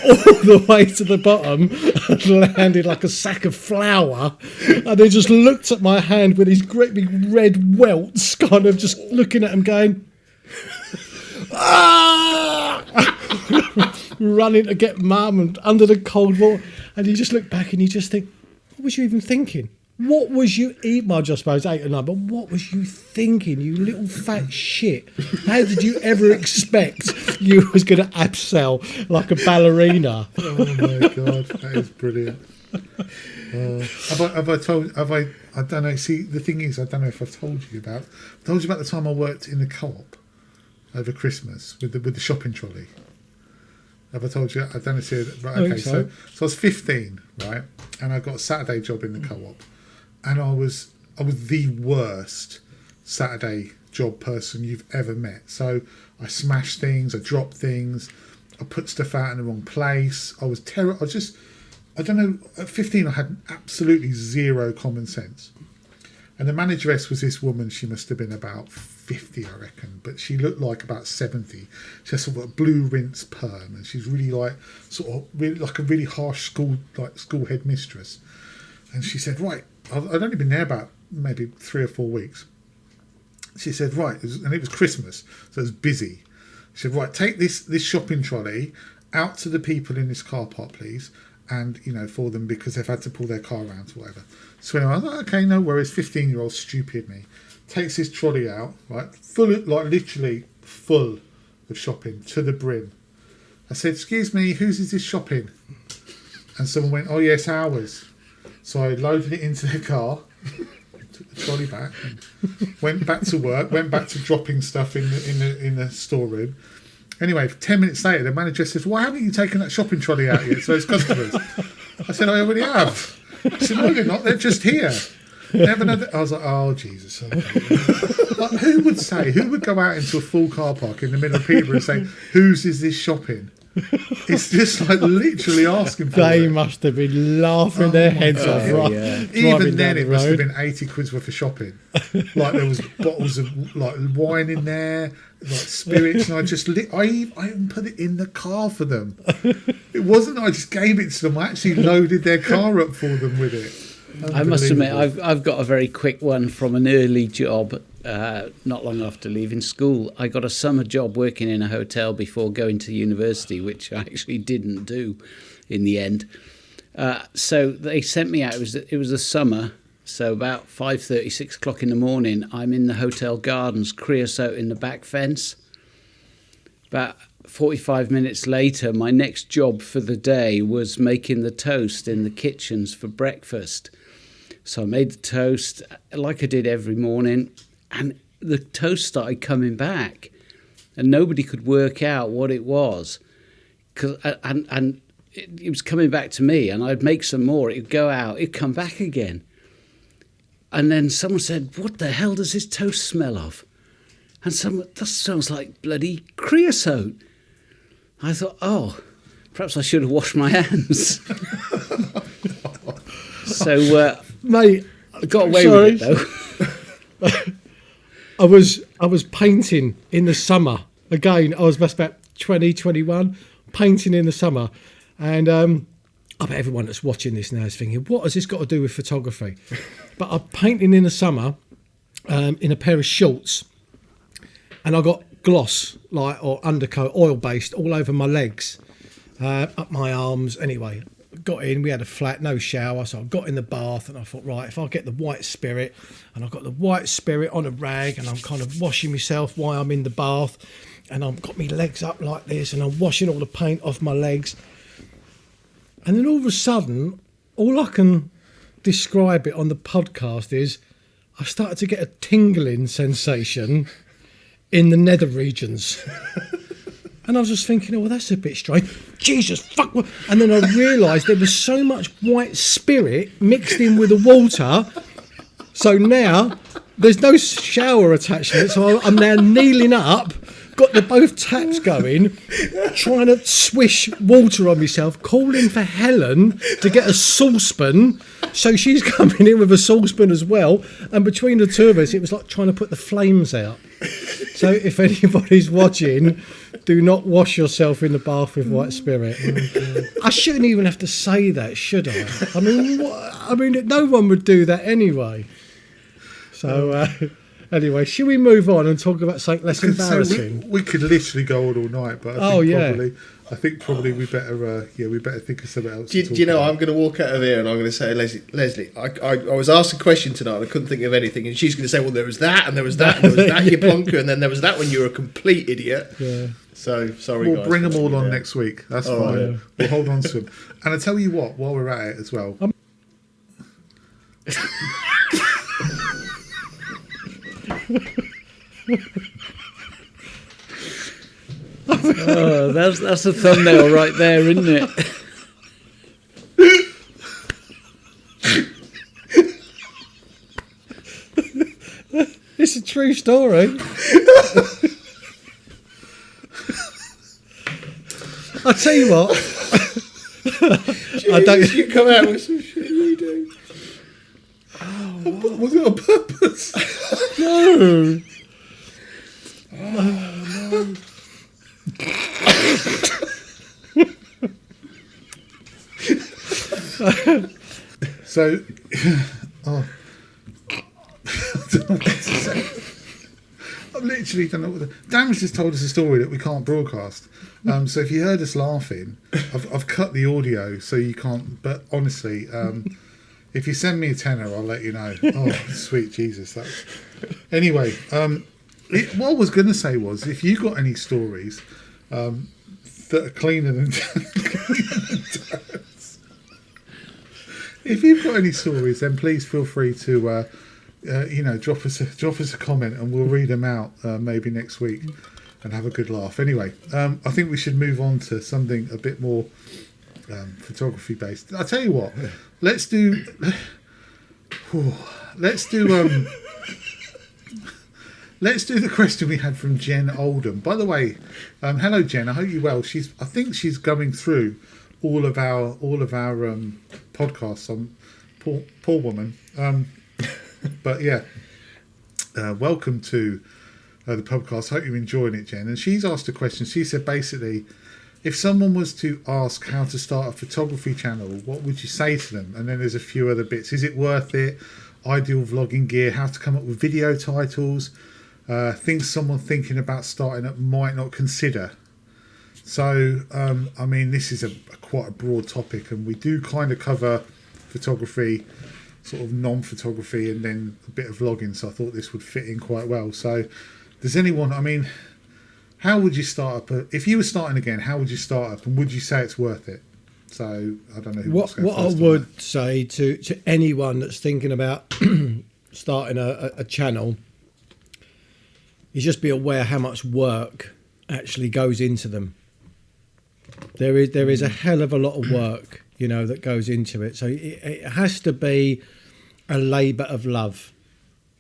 all the way to the bottom and landed like a sack of flour, and they just looked at my hand with these great big red welts, kind of just looking at them going, running to get mum and under the cold water. And you just look back and you just think, what was you even thinking? What was you eating? I suppose 8 or 9, but what was you thinking, you little fat shit? How did you ever expect you was going to abseil like a ballerina? Oh my God, that is brilliant. I don't know. See, the thing is, I don't know if I've told you about the time I worked in the co-op over Christmas with the shopping trolley. Have I told you? I don't know. Right, okay, so I was 15, right, and I got a Saturday job in the co-op. And I was the worst Saturday job person you've ever met. So I smashed things, I dropped things, I put stuff out in the wrong place. I was terrible. I don't know, at 15 I had absolutely zero common sense. And the manageress was this woman, she must have been about 50, I reckon, but she looked like about 70. She had sort of a blue rinse perm, and she's really like a really harsh school headmistress. And she said, right, I'd only been there about maybe 3 or 4 weeks. She said, right, and it was Christmas, so it was busy. She said, right, take this shopping trolley out to the people in this car park, please, and, for them, because they've had to pull their car around or whatever. So anyway, I was like, okay, no worries, 15-year-old stupid me. Takes this trolley out, right, literally full of shopping to the brim. I said, excuse me, whose is this shopping? And someone went, oh yes, ours. So I loaded it into the car, took the trolley back, and went back to work, went back to dropping stuff in the storeroom. Anyway, 10 minutes later, the manager says, why haven't you taken that shopping trolley out yet to those customers? I said, I already have. She said, no, they're not, they're just here. Never know that. I was like, oh, Jesus. Okay. Like, who would go out into a full car park in the middle of Peterborough and say, whose is this shopping? It's just like literally asking for They it. must have been laughing their heads off. Right, Even then, it must have been 80 quid's worth of shopping. Like there was bottles of like wine in there, like spirits, and I even put it in the car for them. It wasn't I just gave it to them. I actually loaded their car up for them with it. I must admit, I've got a very quick one from an early job. Not long after leaving school, I got a summer job working in a hotel before going to university, which I actually didn't do in the end. So they sent me out. It was the summer, so about 5:30, 6 o'clock in the morning, I'm in the hotel gardens, creosote in the back fence. About 45 minutes later, my next job for the day was making the toast in the kitchens for breakfast. So I made the toast like I did every morning, and the toast started coming back, and nobody could work out what it was, and it was coming back to me, and I'd make some more. It'd go out, it'd come back again. And then someone said, "What the hell does this toast smell of?" And someone, "That smells like bloody creosote." I thought, oh, perhaps I should have washed my hands. So, Mate, I got away with it, though. I was painting in the summer. Again, I was about 20, 21, painting in the summer. And I bet everyone that's watching this now is thinking, what has this got to do with photography? But I'm painting in the summer in a pair of shorts. And I got gloss, or undercoat, oil-based, all over my legs, up my arms. Anyway, got in, we had a flat, no shower, so I got in the bath and I thought, right, if I get the white spirit, and I've got the white spirit on a rag and I'm kind of washing myself while I'm in the bath, and I've got my legs up like this and I'm washing all the paint off my legs, and then all of a sudden, all I can describe it on the podcast is I started to get a tingling sensation in the nether regions. And I was just thinking, oh, well, that's a bit strange. Jesus, fuck. And then I realised there was so much white spirit mixed in with the water. So now there's no shower attachment. So I'm now kneeling up, got both taps going, trying to swish water on myself, calling for Helen to get a saucepan. So she's coming in with a saucepan as well. And between the two of us, it was like trying to put the flames out. So if anybody's watching, do not wash yourself in the bath with white spirit. I shouldn't even have to say that, should I? I mean, no one would do that anyway. So anyway, should we move on and talk about something less embarrassing? We could literally go on all night, but I think probably we better think of something else. Do you know, I'm going to walk out of here and I'm going to say, Leslie, I was asked a question tonight and I couldn't think of anything, and she's going to say, well, there was that and there was that and there was that, you plonker, and then there was that when you were a complete idiot. Yeah. So sorry, we'll guys. Bring them all on next week. That's fine. Right. We'll hold on to them. And I tell you what, while we're at it as well. Oh, that's a thumbnail right there, isn't it? It's a true story. I'll tell you what. Jeez, I don't. You come out with some shit you do. Oh, was it on purpose? No. Oh, no. So, I don't know what to say. I've literally don't know what Damage just told us a story that we can't broadcast. So if you heard us laughing, I've cut the audio so you can't. But honestly, if you send me a tenner, I'll let you know. Oh, sweet Jesus! Anyway, what I was going to say was, if you got any stories that are cleaner than Dan's, if you've got any stories, then please feel free to drop us a comment and we'll read them out maybe next week and have a good laugh. Anyway, I think we should move on to something a bit more photography based. I'll tell you what, let's do the question we had from Jen Oldham. By the way, hello Jen, I hope you're well. I think she's going through all of our podcasts on poor woman. But yeah, welcome to the podcast. Hope you're enjoying it, Jen. And she's asked a question. She said basically, if someone was to ask how to start a photography channel, what would you say to them? And then there's a few other bits. Is it worth it? Ideal vlogging gear, how to come up with video titles, things someone thinking about starting up might not consider. So, I mean, this is quite a broad topic, and we do kind of cover photography, sort of non-photography, and then a bit of vlogging, so I thought this would fit in quite well. So does anyone, I mean, how would you start up if you were starting again, how would you start up, and would you say it's worth it? So I don't know who wants to go what I first would say to anyone that's thinking about starting a channel is just be aware how much work actually goes into them. There is a hell of a lot of work, that goes into it. So it has to be a labour of love.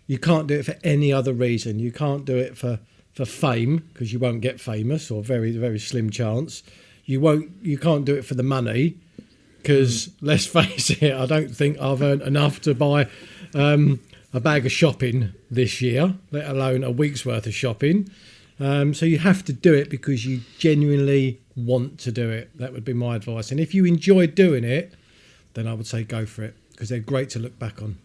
You can't do it for any other reason. You can't do it for fame, because you won't get famous, or very, very slim chance. You can't do it for the money, because let's face it, I don't think I've earned enough to buy a bag of shopping this year, let alone a week's worth of shopping. So you have to do it because you genuinely want to do it. That would be my advice. And if you enjoy doing it, then I would say go for it, because they're great to look back on.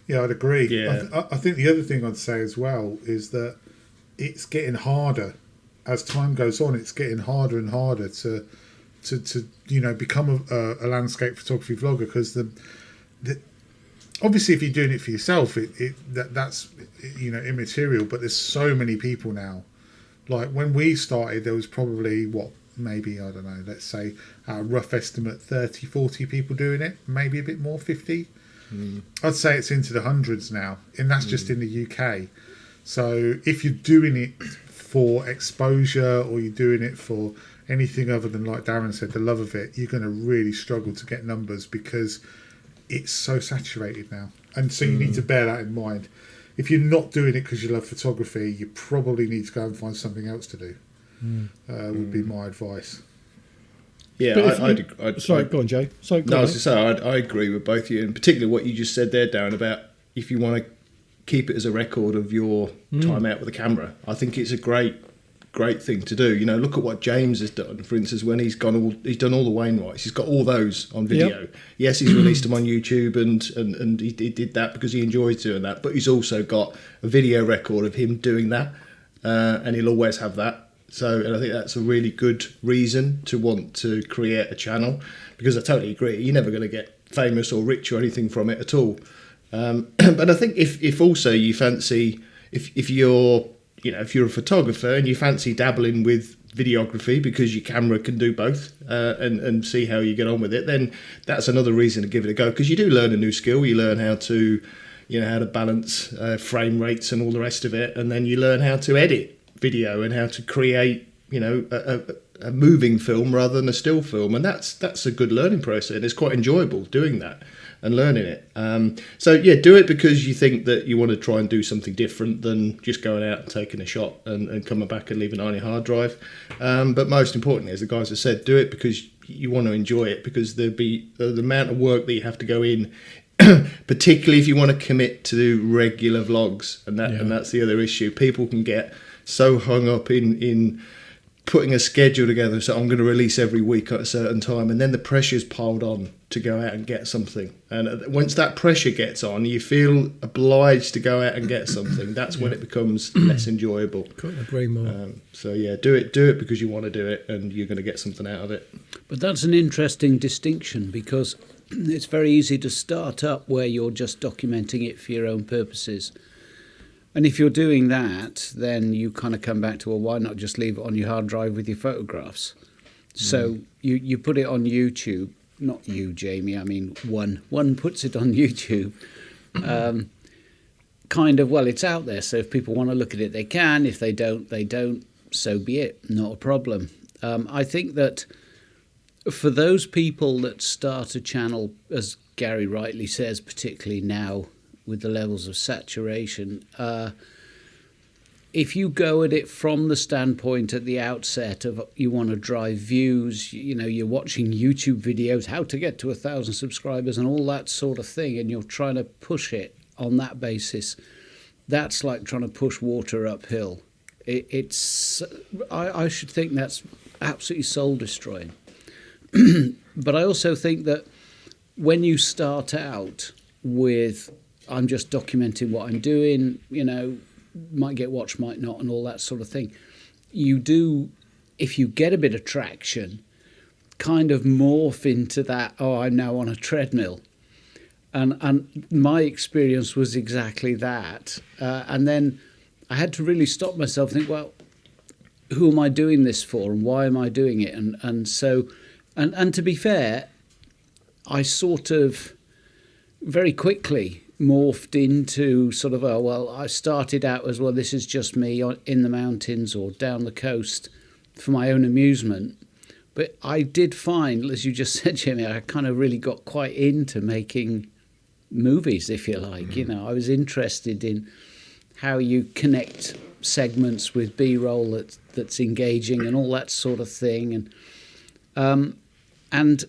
Yeah, I'd agree. Yeah. I think the other thing I'd say as well is that it's getting harder as time goes on. It's getting harder and harder to become a landscape photography vlogger, because the obviously if you're doing it for yourself, that's immaterial. But there's so many people now. Like when we started, there was probably maybe, I don't know, let's say a rough estimate 30, 40 people doing it, maybe a bit more, 50. I'd say it's into the hundreds now, and that's just in the UK. So if you're doing it for exposure, or you're doing it for anything other than, like Darren said, the love of it, you're going to really struggle to get numbers, because it's so saturated now. And so you need to bear that in mind. If you're not doing it because you love photography, you probably need to go and find something else to do. Would be my advice. Yeah, Sorry, go on, Jay. I was going to say, I agree with both of you, and particularly what you just said there, Darren, about if you want to keep it as a record of your time out with a camera. I think it's a great thing to do. Look at what James has done. For instance, when he's done all the Wainwrights, he's got all those on video. Yep. Yes, he's released them on YouTube, and he did that because he enjoys doing that. But he's also got a video record of him doing that, and he'll always have that. And I think that's a really good reason to want to create a channel, because I totally agree. You're never going to get famous or rich or anything from it at all. But I think if also you fancy, if you're a photographer and you fancy dabbling with videography because your camera can do both, and see how you get on with it, then that's another reason to give it a go, because you do learn a new skill. You learn how to balance frame rates and all the rest of it, and then you learn how to edit video and how to create a moving film rather than a still film, and that's a good learning process, and it's quite enjoyable doing that and learning it. So do it because you think that you want to try and do something different than just going out and taking a shot and coming back and leaving it on your hard drive. But most importantly, as the guys have said, do it because you want to enjoy it, because there'll be the amount of work that you have to go in, particularly if you want to commit to do regular vlogs, and that's the other issue. People can get so hung up in putting a schedule together, so I'm going to release every week at a certain time, and then the pressure's piled on to go out and get something. And once that pressure gets on, you feel obliged to go out and get something. That's when it becomes less enjoyable. Couldn't agree more. Do it because you want to do it, and you're going to get something out of it. But that's an interesting distinction, because it's very easy to start up where you're just documenting it for your own purposes. And if you're doing that, then you kind of come back to, well, why not just leave it on your hard drive with your photographs? So you put it on YouTube. Not you, Jamie. I mean, one puts it on YouTube. It's out there. So if people want to look at it, they can. If they don't, they don't. So be it. Not a problem. I think that for those people that start a channel, as Gary rightly says, particularly now with the levels of saturation, if you go at it from the standpoint at the outset of you want to drive views, you're watching YouTube videos, how to get to 1,000 subscribers and all that sort of thing, and you're trying to push it on that basis, that's like trying to push water uphill. I should think that's absolutely soul destroying. But I also think that when you start out with, I'm just documenting what I'm doing, might get watched, might not, and all that sort of thing. You do, if you get a bit of traction, kind of morph into that, I'm now on a treadmill. And my experience was exactly that. And then I had to really stop myself and think, well, who am I doing this for, and why am I doing it? And so, to be fair, I sort of very quickly morphed into sort of, I started out as, well, this is just me in the mountains or down the coast for my own amusement. But I did find, as you just said, Jimmy, I kind of really got quite into making movies, if you like. You know, I was interested in how you connect segments with B-roll that's engaging and all that sort of thing. And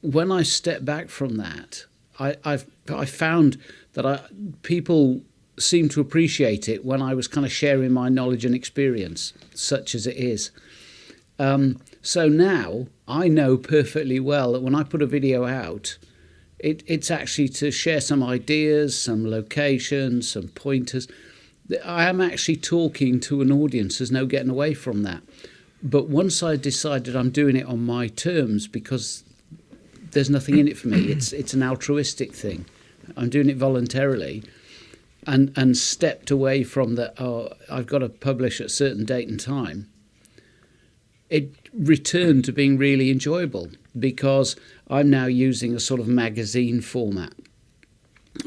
when I step back from that, I found that people seem to appreciate it when I was kind of sharing my knowledge and experience, such as it is. So now I know perfectly well that when I put a video out, it's actually to share some ideas, some locations, some pointers. I am actually talking to an audience. There's no getting away from that. But once I decided I'm doing it on my terms, because there's nothing in it for me, it's an altruistic thing. I'm doing it voluntarily, and stepped away from that. Oh, I've got to publish at a certain date and time. It returned to being really enjoyable because I'm now using a sort of magazine format,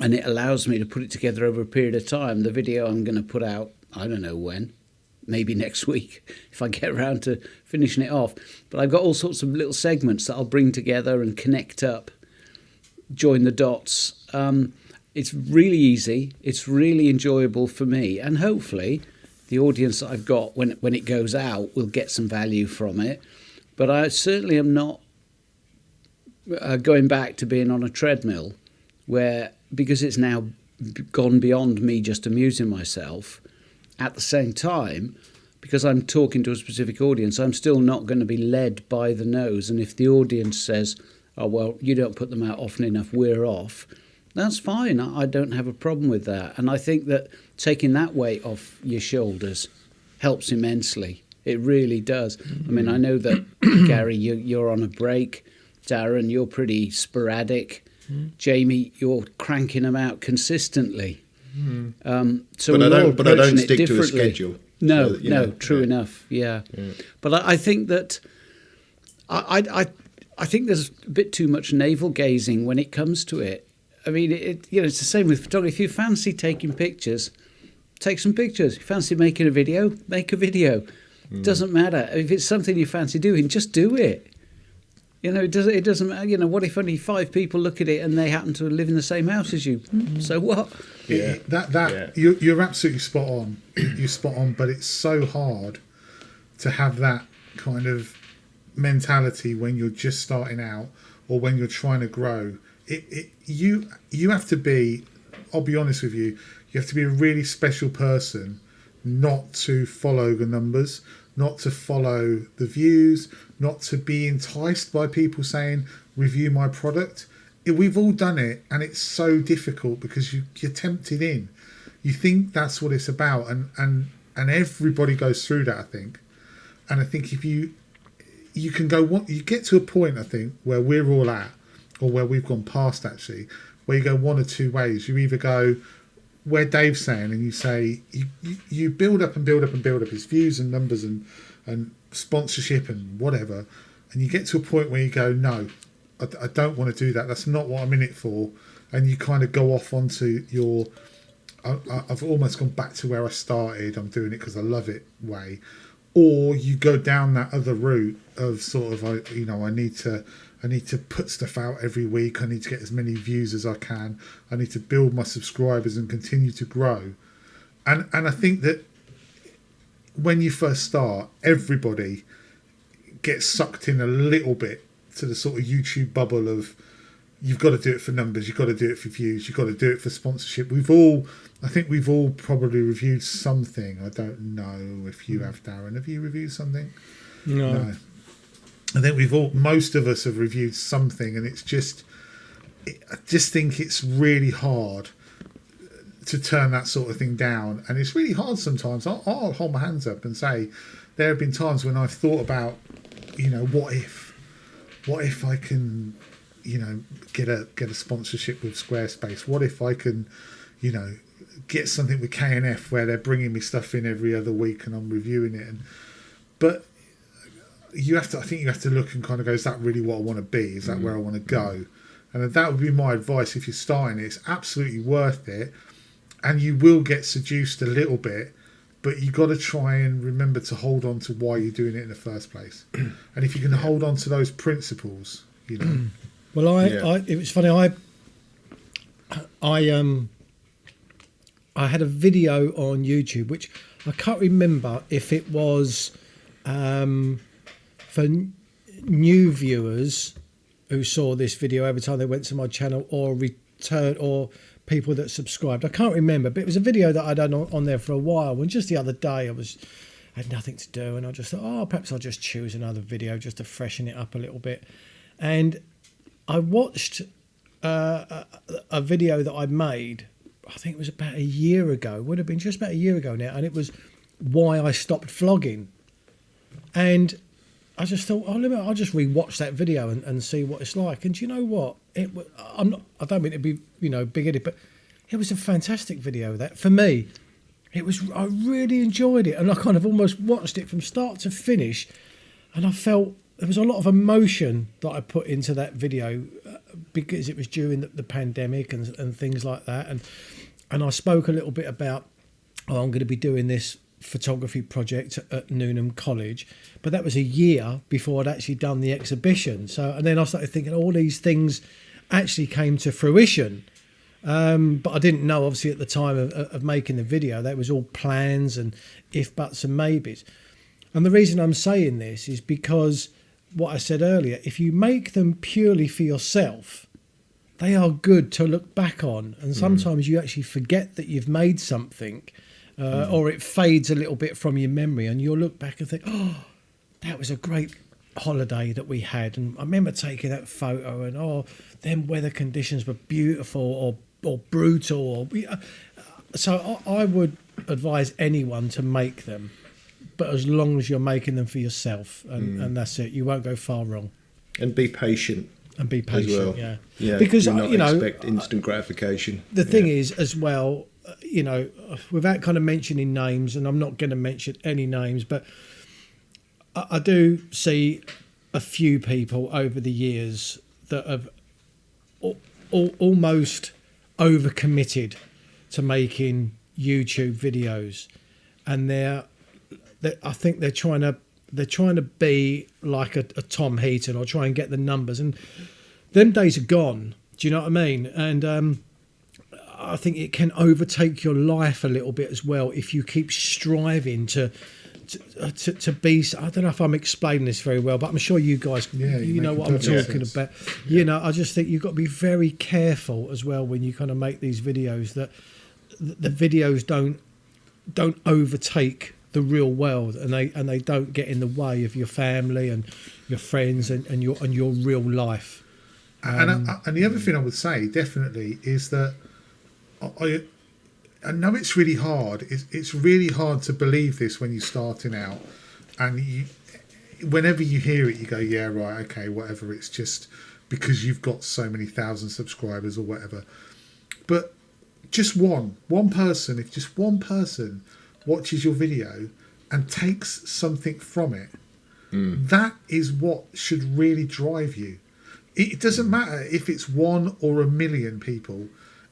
and it allows me to put it together over a period of time. The video I'm going to put out, I don't know when, maybe next week if I get around to finishing it off. But I've got all sorts of little segments that I'll bring together and connect up, join the dots. It's really easy. It's really enjoyable for me, and hopefully the audience that I've got when it goes out will get some value from it. But I certainly am not going back to being on a treadmill where, because it's now gone beyond me just amusing myself, at the same time, because I'm talking to a specific audience, I'm still not going to be led by the nose. And if the audience says, oh, well, you don't put them out often enough, we're off, that's fine. I don't have a problem with that. And I think that taking that weight off your shoulders helps immensely. It really does. I mean, I know that, Gary, you're on a break. Darren, you're pretty sporadic. Jamie, you're cranking them out consistently. So but I don't stick to a differently. schedule. No, So, true enough. Yeah. But I think that I think there's a bit too much navel gazing when it comes to it. I mean, it's the same with photography. If you fancy taking pictures, take some pictures. If you fancy making a video, make a video. It doesn't matter. If it's something you fancy doing, just do it. It doesn't matter. What if only 5 people look at it and they happen to live in the same house as you? So what? Yeah. You're absolutely spot on. You're spot on, but it's so hard to have that kind of mentality when you're just starting out or when you're trying to grow. You have to be, I'll be honest with you, you have to be a really special person not to follow the numbers, not to follow the views, not to be enticed by people saying, review my product. We've all done it, and it's so difficult because you're tempted in. You think that's what it's about, and everybody goes through that, I think. And I think if you can go, you get to a point, I think, where we're all at, or where we've gone past actually, where you go one or two ways. You either go where Dave's saying, and you say you build up and build up and build up his views and numbers and sponsorship and whatever, and you get to a point where you go, no, I don't want to do that. That's not what I'm in it for. And you kind of go off onto your, I've almost gone back to where I started. I'm doing it because I love it way. Or you go down that other route of sort of, I need to put stuff out every week. I need to get as many views as I can. I need to build my subscribers and continue to grow. And I think that when you first start, everybody gets sucked in a little bit to the sort of YouTube bubble of, you've got to do it for numbers, you've got to do it for views, you've got to do it for sponsorship. I think we've all probably reviewed something. I don't know if you have, Darren. Have you reviewed something? No. I think most of us have reviewed something, and it's just, I just think it's really hard to turn that sort of thing down. And it's really hard sometimes. I'll hold my hands up and say, there have been times when I've thought about, what if I can, get a sponsorship with Squarespace? What if I can, get something with K&F where they're bringing me stuff in every other week and I'm reviewing it? But I think you have to look and kind of go, is that really what I want to be? Is that where I want to go? And that would be my advice if you're starting it. It's absolutely worth it, and you will get seduced a little bit, but you got to try and remember to hold on to why you're doing it in the first place. And if you can hold on to those principles, Well, it was funny. I had a video on YouTube, which I can't remember if it was for new viewers who saw this video every time they went to my channel, or return, or people that subscribed. I can't remember, but it was a video that I'd done on there for a while. And just the other day, had nothing to do, and I just thought, oh, perhaps I'll just choose another video just to freshen it up a little bit. And I watched a video that I made, I think it was about a year ago, would have been just about a year ago now, and it was why I stopped vlogging. And I just thought, I'll just rewatch that video and see what it's like. And do you know what? I don't mean to be, big-headed, but it was a fantastic video. That for me, I really enjoyed it, and I kind of almost watched it from start to finish, and I felt there was a lot of emotion that I put into that video because it was during the pandemic and things like that, and I spoke a little bit about, I'm going to be doing this photography project at Newnham College, but that was a year before I'd actually done the exhibition. So, and then I started thinking all these things actually came to fruition. But I didn't know, obviously, at the time of making the video, that was all plans and if, buts and maybes. And the reason I'm saying this is because what I said earlier, if you make them purely for yourself, they are good to look back on. And sometimes you actually forget that you've made something, or it fades a little bit from your memory, and you'll look back and think, oh, that was a great holiday that we had. And I remember taking that photo, and them weather conditions were beautiful or brutal. So I would advise anyone to make them, but as long as you're making them for yourself, and that's it, you won't go far wrong. And be patient. and be patient. Well. Yeah, because you know, expect instant gratification. The thing is, as well, you know, without kind of mentioning names, and I'm not going to mention any names, but I do see a few people over the years that have almost overcommitted to making YouTube videos, and I think they're trying to be like a Tom Heaton or try and get the numbers, and them days are gone. Do you know what I mean? And I think it can overtake your life a little bit as well if you keep striving to be. I don't know if I'm explaining this very well, but I'm sure you guys, you know what I'm talking about. You know, I just think you've got to be very careful as well when you kind of make these videos, that the videos don't overtake the real world, and they don't get in the way of your family and your friends and your real life. And the other thing I would say definitely is that I know it's really hard. It's really hard to believe this when you're starting out, and whenever you hear it, you go, yeah, right, okay, whatever. It's just because you've got so many thousand subscribers or whatever. But just one person, if just one person watches your video and takes something from it, that is what should really drive you. It doesn't matter if it's 1 or 1 million people.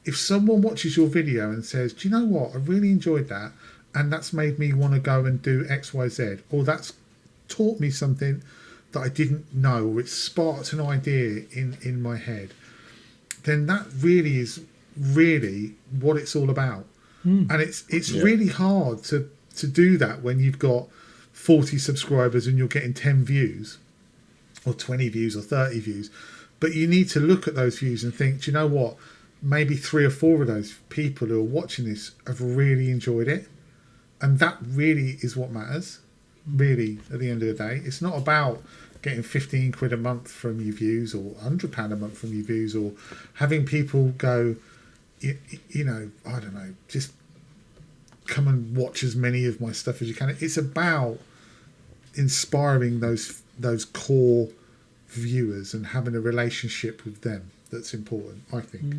If someone watches your video and says, do you know what, I really enjoyed that, and that's made me want to go and do XYZ, or that's taught me something that I didn't know, or it sparked an idea in my head, then that really is really what it's all about. And it's really hard to do that when you've got 40 subscribers and you're getting 10 views or 20 views or 30 views. But you need to look at those views and think, do you know what? Maybe 3 or 4 of those people who are watching this have really enjoyed it. And that really is what matters, really, at the end of the day. It's not about getting 15 quid a month from your views, or £100 a month from your views, or having people go, you know, I don't know, just come and watch as many of my stuff as you can. It's about inspiring those core viewers and having a relationship with them. That's important, I think.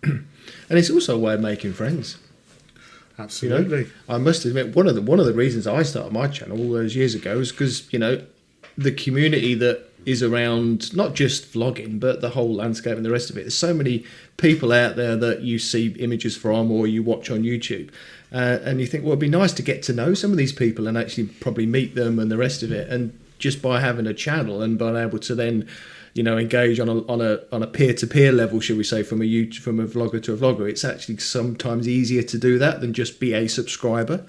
And it's also a way of making friends. Absolutely. You know, I must admit, one of the reasons I started my channel all those years ago is because, you know, the community that is around not just vlogging but the whole landscape and the rest of it. There's so many people out there that you see images from or you watch on YouTube, and you think, well, it'd be nice to get to know some of these people and actually probably meet them and the rest of it. And just by having a channel and being able to then, engage on a peer-to-peer level, should we say, from a vlogger to a vlogger. It's actually sometimes easier to do that than just be a subscriber.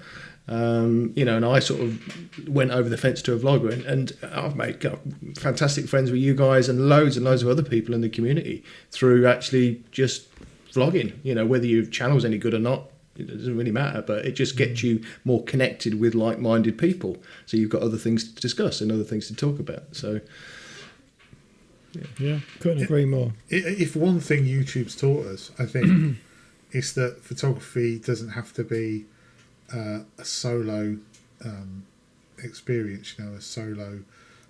And I sort of went over the fence to a vlogger, and I've made fantastic friends with you guys and loads of other people in the community through actually just vlogging. Whether your channel's any good or not, it doesn't really matter, but it just gets you more connected with like-minded people. So you've got other things to discuss and other things to talk about. So yeah, couldn't agree more. If one thing YouTube's taught us, I think, is that photography doesn't have to be a solo experience, a solo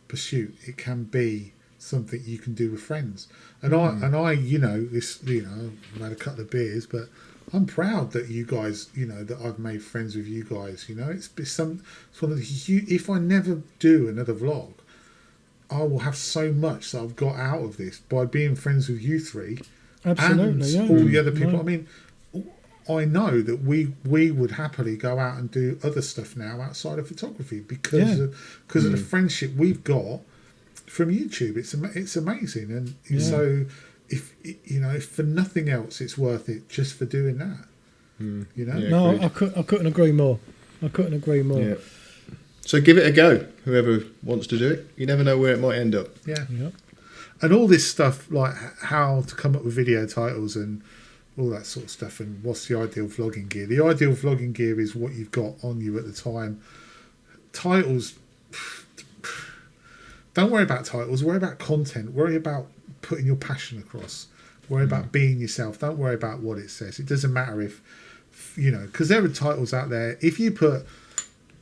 pursuit. It can be something you can do with friends. And I, I've had a couple of beers, but I'm proud that you guys, that I've made friends with you guys. It's one of the. If I never do another vlog, I will have so much that I've got out of this by being friends with you three. Absolutely, and all the other people. I mean, I know that we would happily go out and do other stuff now outside of photography because of the friendship we've got from YouTube. It's amazing, and so if for nothing else, it's worth it just for doing that. No, I couldn't agree more. Yeah. So give it a go, whoever wants to do it. You never know where it might end up. Yeah. And all this stuff, like how to come up with video titles and all that sort of stuff, and what's the ideal vlogging gear. The ideal vlogging gear is what you've got on you at the time. Titles, don't worry about titles, worry about content, worry about putting your passion across, worry about being yourself. Don't worry about what it says. It doesn't matter if, because there are titles out there, if you put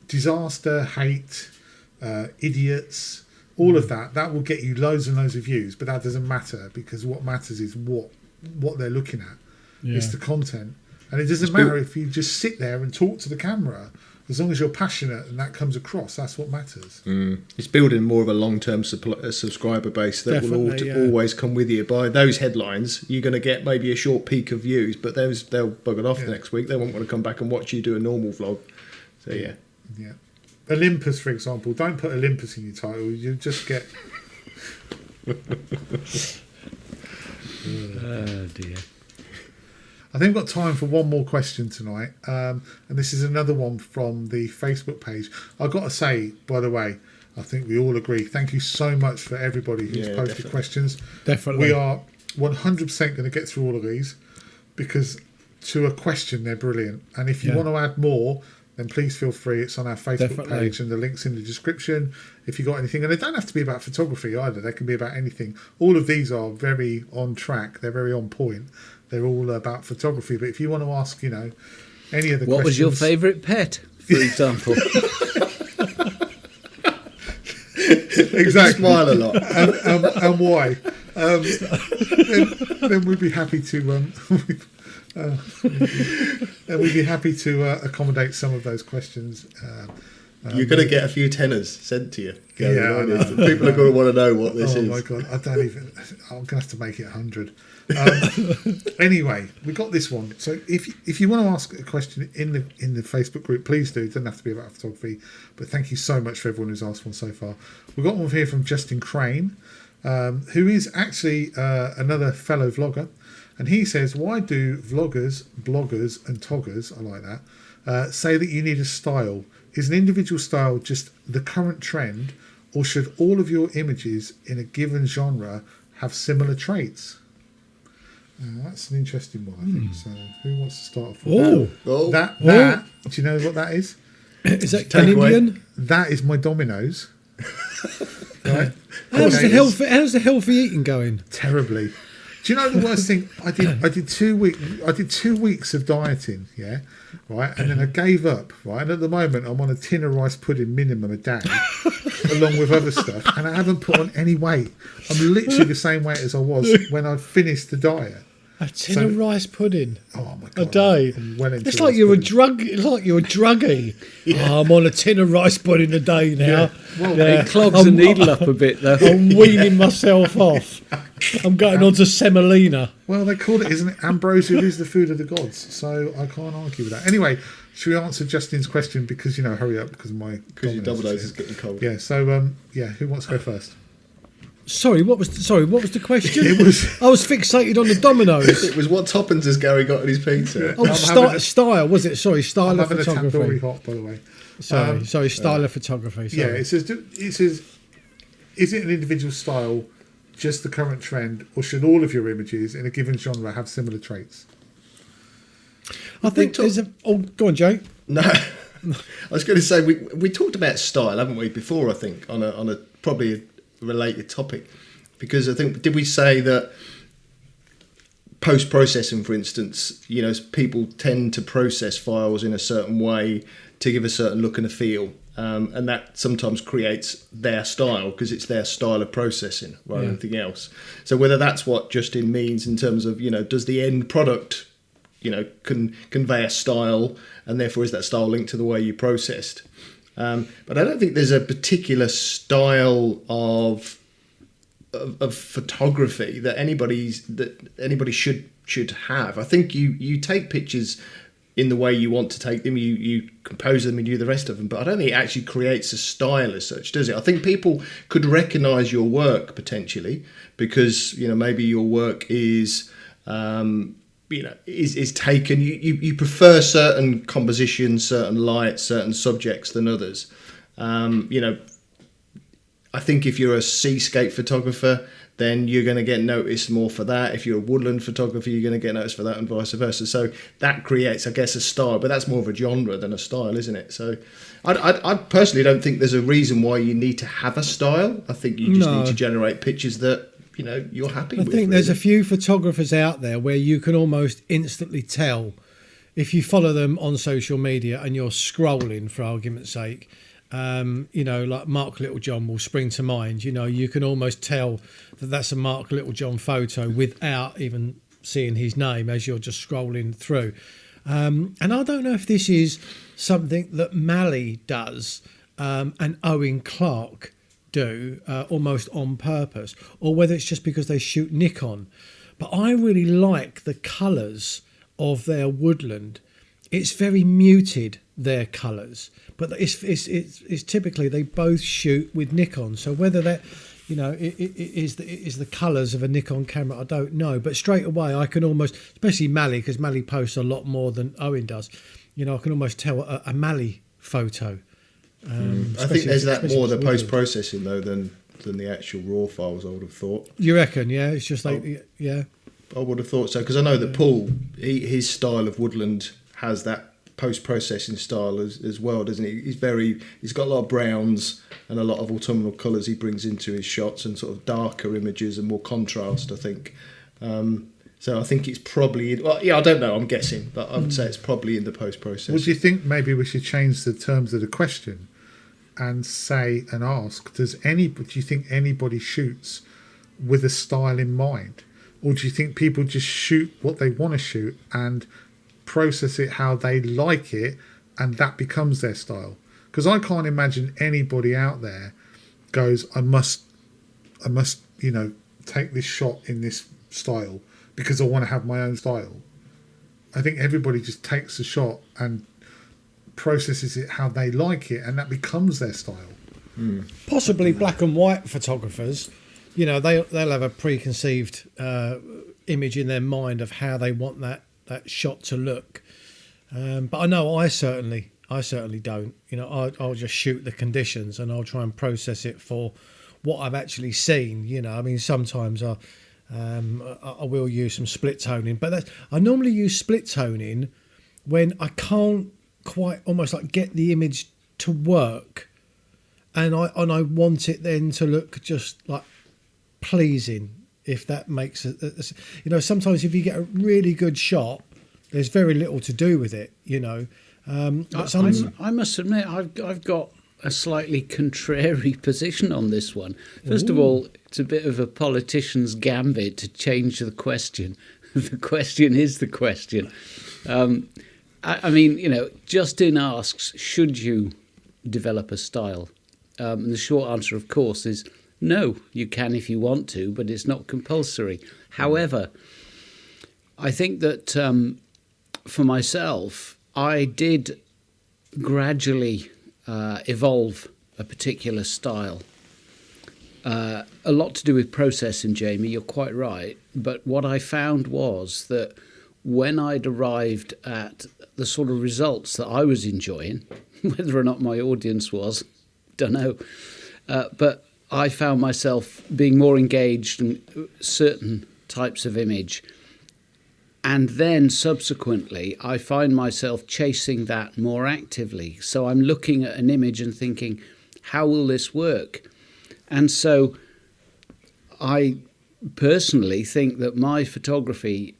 disaster, hate, idiots, all of that will get you loads and loads of views, but that doesn't matter, because what matters is what they're looking at. It's the content, and it doesn't matter if you just sit there and talk to the camera. As long as you're passionate and that comes across, that's what matters. It's building more of a long-term subscriber base that will always come with you. By those headlines, you're going to get maybe a short peak of views, but they'll bugger off the next week. They won't want to come back and watch you do a normal vlog. So yeah. Olympus, for example, don't put Olympus in your title. You just get. Oh dear. I think we've got time for one more question tonight, and this is another one from the Facebook page. I've got to say, by the way, I think we all agree. Thank you so much for everybody who's posted questions. Definitely. We are 100% going to get through all of these, because to a question, they're brilliant. And if you want to add more, then please feel free. It's on our Facebook page, and the link's in the description. If you've got anything, and they don't have to be about photography either. They can be about anything. All of these are very on track. They're very on point. They're all about photography. But if you want to ask, any of the questions... What was your favourite pet, for example? Exactly. Smile a lot. And why? Then we'd be happy to... and we'd be happy to accommodate some of those questions. You're going to get a few tenors sent to you. Yeah, people are going to want to know what this is. Oh my god, I'm going to have to make it 100. Anyway, we got this one. So if you want to ask a question in the Facebook group, please do. It doesn't have to be about photography. But thank you so much for everyone who's asked one so far. We got one here from Justin Crane, who is actually another fellow vlogger. And he says, why do vloggers, bloggers and toggers, I like that, say that you need a style? Is an individual style just the current trend, or should all of your images in a given genre have similar traits? That's an interesting one, I think. So who wants to start off with that? That, do you know what that is? Is that Canadian? That is my Domino's. Right? How's the healthy eating going? Terribly. Do you know the worst thing? I did 2 weeks. I did 2 weeks of dieting, right, and then I gave up, right. And at the moment, I'm on a tin of rice pudding minimum a day, along with other stuff, and I haven't put on any weight. I'm literally the same weight as I was when I finished the diet. A tin of rice pudding. Oh my god! A day. It's like you're a drug. It's like you're a druggie. Oh, I'm on a tin of rice pudding a day now. Yeah. Well, it clogs the needle up a bit, though. I'm weaning myself off. I'm going on to semolina. Well, they call it, isn't it? Ambrosia is the food of the gods, so I can't argue with that. Anyway, should we answer Justin's question? Because, hurry up, because my... Because your double dose is getting cold. Yeah, so, who wants to go first? Sorry, what was the question? It was... I was fixated on the Dominoes. It was what toppings has Gary got in his pizza? Oh, style, was it? Sorry, style I'm of having a photography. tandoori hot, by the way. Sorry, style of photography. Sorry. Yeah, it says, is it an individual style, just the current trend, or should all of your images in a given genre have similar traits? I think there's a... Oh, go on, Jay. No. I was going to say, we talked about style, haven't we, before, I think, on a probably a related topic. Because I think, did we say that post-processing, for instance, people tend to process files in a certain way to give a certain look and a feel. And that sometimes creates their style because it's their style of processing rather than anything else. So whether that's what Justin means in terms of, does the end product, convey a style, and therefore is that style linked to the way you processed? But I don't think there's a particular style of photography that anybody should have. I think you take pictures in the way you want to take them, you compose them and do the rest of them, but I don't think it actually creates a style as such, does it? I think people could recognise your work potentially because maybe your work is is taken. You prefer certain compositions, certain lights, certain subjects than others. I think if you're a seascape photographer, then you're going to get noticed more for that. If you're a woodland photographer, you're going to get noticed for that, and vice versa. So that creates, I guess, a style, but that's more of a genre than a style, isn't it? So I personally don't think there's a reason why you need to have a style. I think you just need to generate pictures that you're happy with. I think there's a few photographers out there where you can almost instantly tell if you follow them on social media and you're scrolling, for argument's sake. Like Mark Littlejohn will spring to mind. You can almost tell that that's a Mark Littlejohn photo without even seeing his name as you're just scrolling through. And I don't know if this is something that Malley does and Owen Clark do almost on purpose, or whether it's just because they shoot Nikon. But I really like the colours of their woodland. It's very muted, their colours, but it's typically they both shoot with Nikon. So whether that it is the colours of a Nikon camera, I don't know. But straight away I can almost, especially Malley, because Malley posts a lot more than Owen does. I can almost tell a Malley photo. I think there's that more the post-processing though than the actual raw files. I would have thought. You reckon? Yeah, it's just like yeah. I would have thought so because I know that Paul, his style of woodland has that post-processing style as well, doesn't he? He's got a lot of browns and a lot of autumnal colours he brings into his shots and sort of darker images and more contrast, I think. So I think it's probably, I don't know, I'm guessing, but I would say it's probably in the post-processing. Would you think maybe we should change the terms of the question and ask, do you think anybody shoots with a style in mind? Or do you think people just shoot what they want to shoot and process it how they like it, and that becomes their style? Because I can't imagine anybody out there goes, I must take this shot in this style because I want to have my own style. I think everybody just takes the shot and processes it how they like it, and that becomes their style. Possibly black and white photographers, they'll have a preconceived image in their mind of how they want that shot to look. But I know I certainly don't. I'll just shoot the conditions and I'll try and process it for what I've actually seen. Sometimes I will use some split toning, but I normally use split toning when I can't quite almost like get the image to work, and I want it then to look just like pleasing, if that makes it. Sometimes if you get a really good shot, there's very little to do with it. I must admit I've got a slightly contrary position on this one. First of all, it's a bit of a politician's gambit to change the question. The question is the question. Justin asks, should you develop a style? And the short answer, of course, is No, you can if you want to, but it's not compulsory. However, I think that for myself, I did gradually evolve a particular style. A lot to do with processing, Jamie, you're quite right. But what I found was that when I'd arrived at the sort of results that I was enjoying, whether or not my audience was, don't know, but I found myself being more engaged in certain types of image. And then subsequently, I find myself chasing that more actively. So I'm looking at an image and thinking, how will this work? And so I personally think that my photography,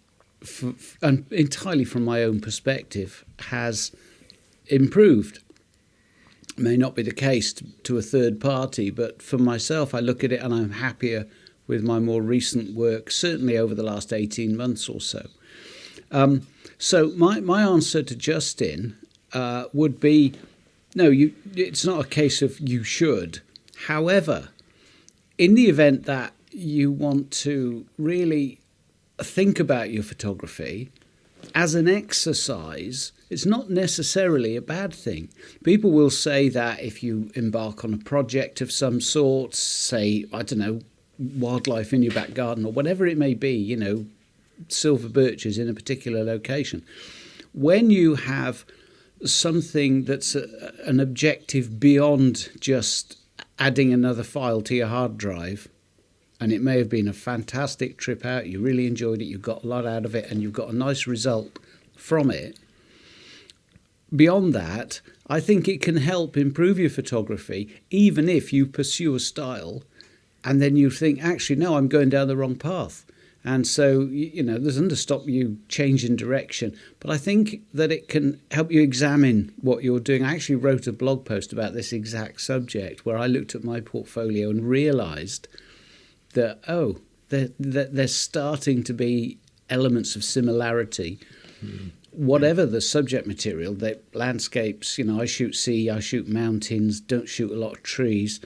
and entirely from my own perspective, has improved. It may not be the case to a third party, but for myself, I look at it and I'm happier with my more recent work, certainly over the last 18 months or so. So my answer to Justin would be, no, it's not a case of you should. However, in the event that you want to really think about your photography as an exercise, it's not necessarily a bad thing. People will say that if you embark on a project of some sort, say, I don't know, wildlife in your back garden or whatever it may be, you know, silver birches in a particular location, when you have something that's an objective beyond just adding another file to your hard drive, and it may have been a fantastic trip out, you really enjoyed it, you got a lot out of it, and you've got a nice result from it. Beyond that, I think it can help improve your photography, even if you pursue a style and then you think, actually, no, I'm going down the wrong path. And so, you know, there's nothing to stop you changing direction. But I think that it can help you examine what you're doing. I actually wrote a blog post about this exact subject where I looked at my portfolio and realised that, there's starting to be elements of similarity. Whatever the subject material, the landscapes, you know, I shoot sea, I shoot mountains, don't shoot a lot of trees.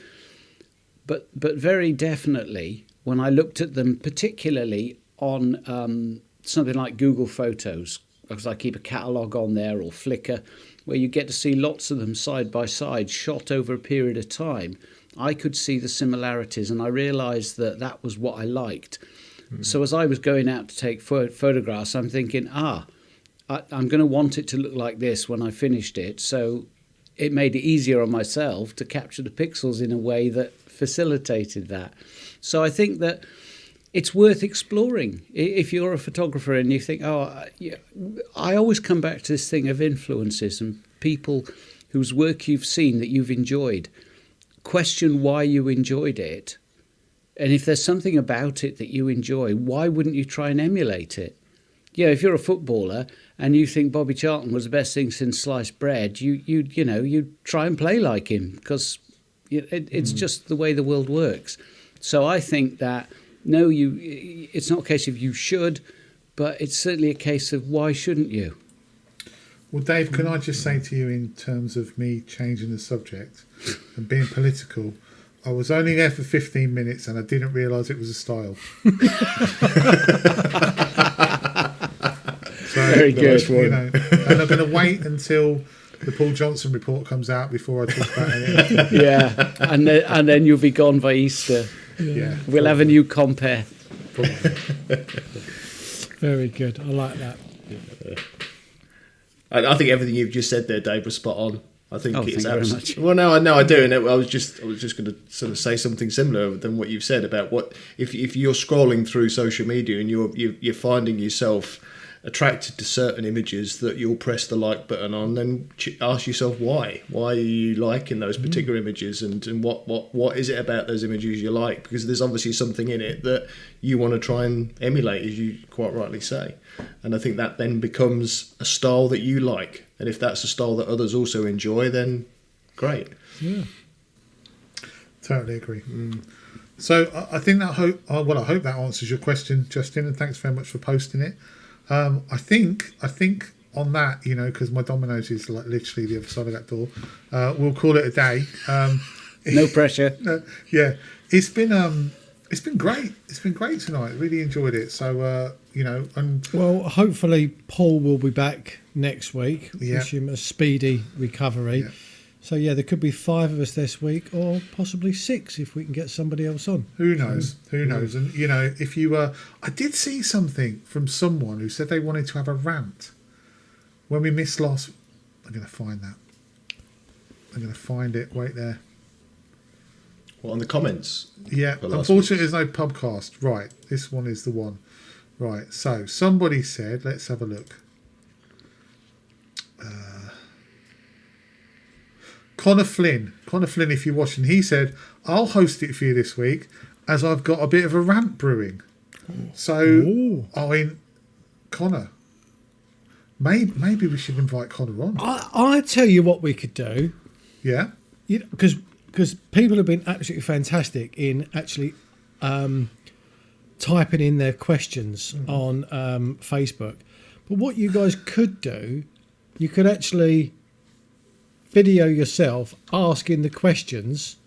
But very definitely, when I looked at them, particularly on something like Google Photos, because I keep a catalogue on there, or Flickr, where you get to see lots of them side by side, shot over a period of time, I could see the similarities, and I realised that that was what I liked. So as I was going out to take photographs, I'm thinking, I'm going to want it to look like this when I finished it. So it made it easier on myself to capture the pixels in a way that facilitated that. So I think that it's worth exploring. If you're a photographer and you think, I always come back to this thing of influences and people whose work you've seen that you've enjoyed. Question why you enjoyed it. And if there's something about it that you enjoy, why wouldn't you try and emulate it? Yeah, if you're a footballer and you think Bobby Charlton was the best thing since sliced bread, you try and play like him, because it's just the way the world works. So I think that, no, it's not a case of you should, but it's certainly a case of why shouldn't you? Well, Dave, can I just say to you, in terms of me changing the subject and being political, I was only there for 15 minutes and I didn't realise it was a style. So, very good. You know, and I'm going to wait until the Paul Johnson report comes out before I talk about it. Yeah, and then you'll be gone by Easter. Yeah, we'll have a new compare. Very good. I like that. I think everything you've just said there, Dave, was spot on. I think it's absolutely. Well, no, I do, and I was just going to sort of say something similar than what you've said about what if you're scrolling through social media and you're finding yourself attracted to certain images that you'll press the like button on, then ask yourself why are you liking those particular images, and what is it about those images you like, because there's obviously something in it that you want to try and emulate, as you quite rightly say. And I think that then becomes a style that you like, and if that's a style that others also enjoy, then great. Yeah, totally agree. So I think I hope that answers your question, Justin, and thanks very much for posting it. I think on that, you know, because my Domino's is like literally the other side of that door, we'll call it a day. No pressure. Yeah, it's been great. It's been great tonight. Really enjoyed it. So and Well, hopefully Paul will be back next week. Yeah. Wish him a speedy recovery. Yeah. So yeah, there could be 5 of us this week, or possibly 6 if we can get somebody else on. who knows? Who knows? And if you I did see something from someone who said they wanted to have a rant when we missed last. I'm going to find that. I'm going to find it. Wait there. Well, on the comments. Yeah, for last unfortunately, week's. there's no Pubcast. Right, this one is the one. Right, so somebody said, let's have a look. Connor Flynn, if you're watching, he said, I'll host it for you this week as I've got a bit of a rant brewing. So, Ooh. I mean, Connor, maybe we should invite Connor on. I tell you what we could do, Yeah? because people have been absolutely fantastic in actually typing in their questions on Facebook. But what you guys could do, you could actually video yourself asking the questions,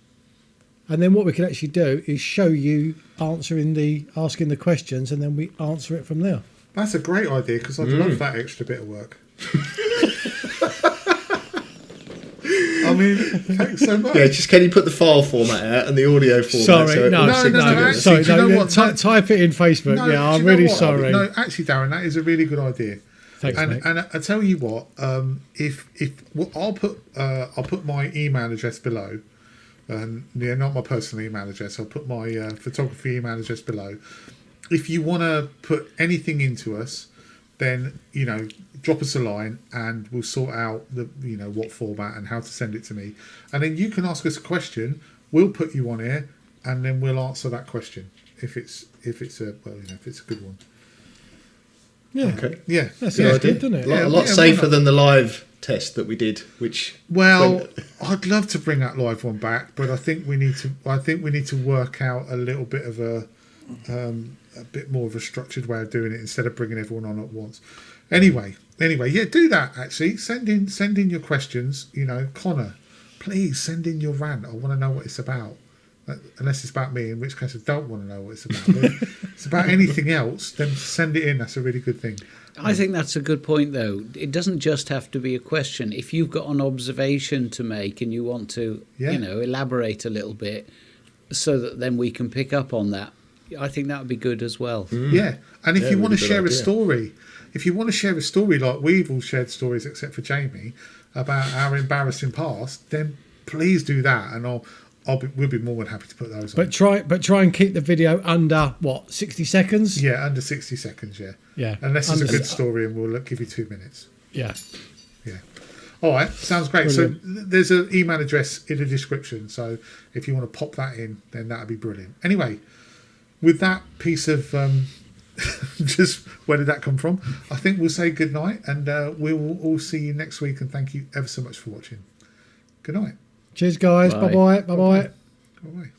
and then what we could actually do is show you asking the questions, and then we answer it from there. That's a great idea because I'd love that extra bit of work. I mean, thanks so much. Yeah, just can you put the file format out and the audio format? Sorry, so it no, all no, syncs no, together? actually, Sorry, do you know no, what? type it in Facebook. No, yeah, do I'm you know really what? sorry. No, actually, Darren, that is a really good idea. Thanks, mate. And I tell you what, I'll put my email address below, not my personal email address. I'll put my photography email address below. If you want to put anything into us, then drop us a line and we'll sort out the what format and how to send it to me, and then you can ask us a question. We'll put you on here, and then we'll answer that question if it's a good one. Yeah, Okay. Yeah, That's yeah. good, doesn't it? A lot Yeah, safer why not? than the live test that we did, which Well, I'd love to bring that live one back, but I think we need to work out a little bit of a bit more of a structured way of doing it instead of bringing everyone on at once. Anyway, yeah, do that. Actually, send in your questions. Connor, please send in your rant. I want to know what it's about. Unless it's about me, in which case I don't want to know what it's about. But if it's about anything else, then send it in. That's a really good thing. I think that's a good point, though. It doesn't just have to be a question. If you've got an observation to make and you want to, elaborate a little bit, so that then we can pick up on that, I think that would be good as well. Yeah, and if you want to really good share a idea. story, like we've all shared stories except for Jamie about our embarrassing past, then please do that, and we'll be more than happy to put those on. But try and keep the video under 60 seconds. Yeah, under 60 seconds. Yeah. Unless it's a Under- good story, and we'll give you 2 minutes. Yeah. Yeah. All right, sounds great. Brilliant. So there's an email address in the description. So if you want to pop that in, then that'd be brilliant. Anyway, with that piece of just where did that come from? I think we'll say good night, and we will all see you next week. And thank you ever so much for watching. Good night. Cheers, guys. Bye. Bye bye. Bye bye. Bye bye.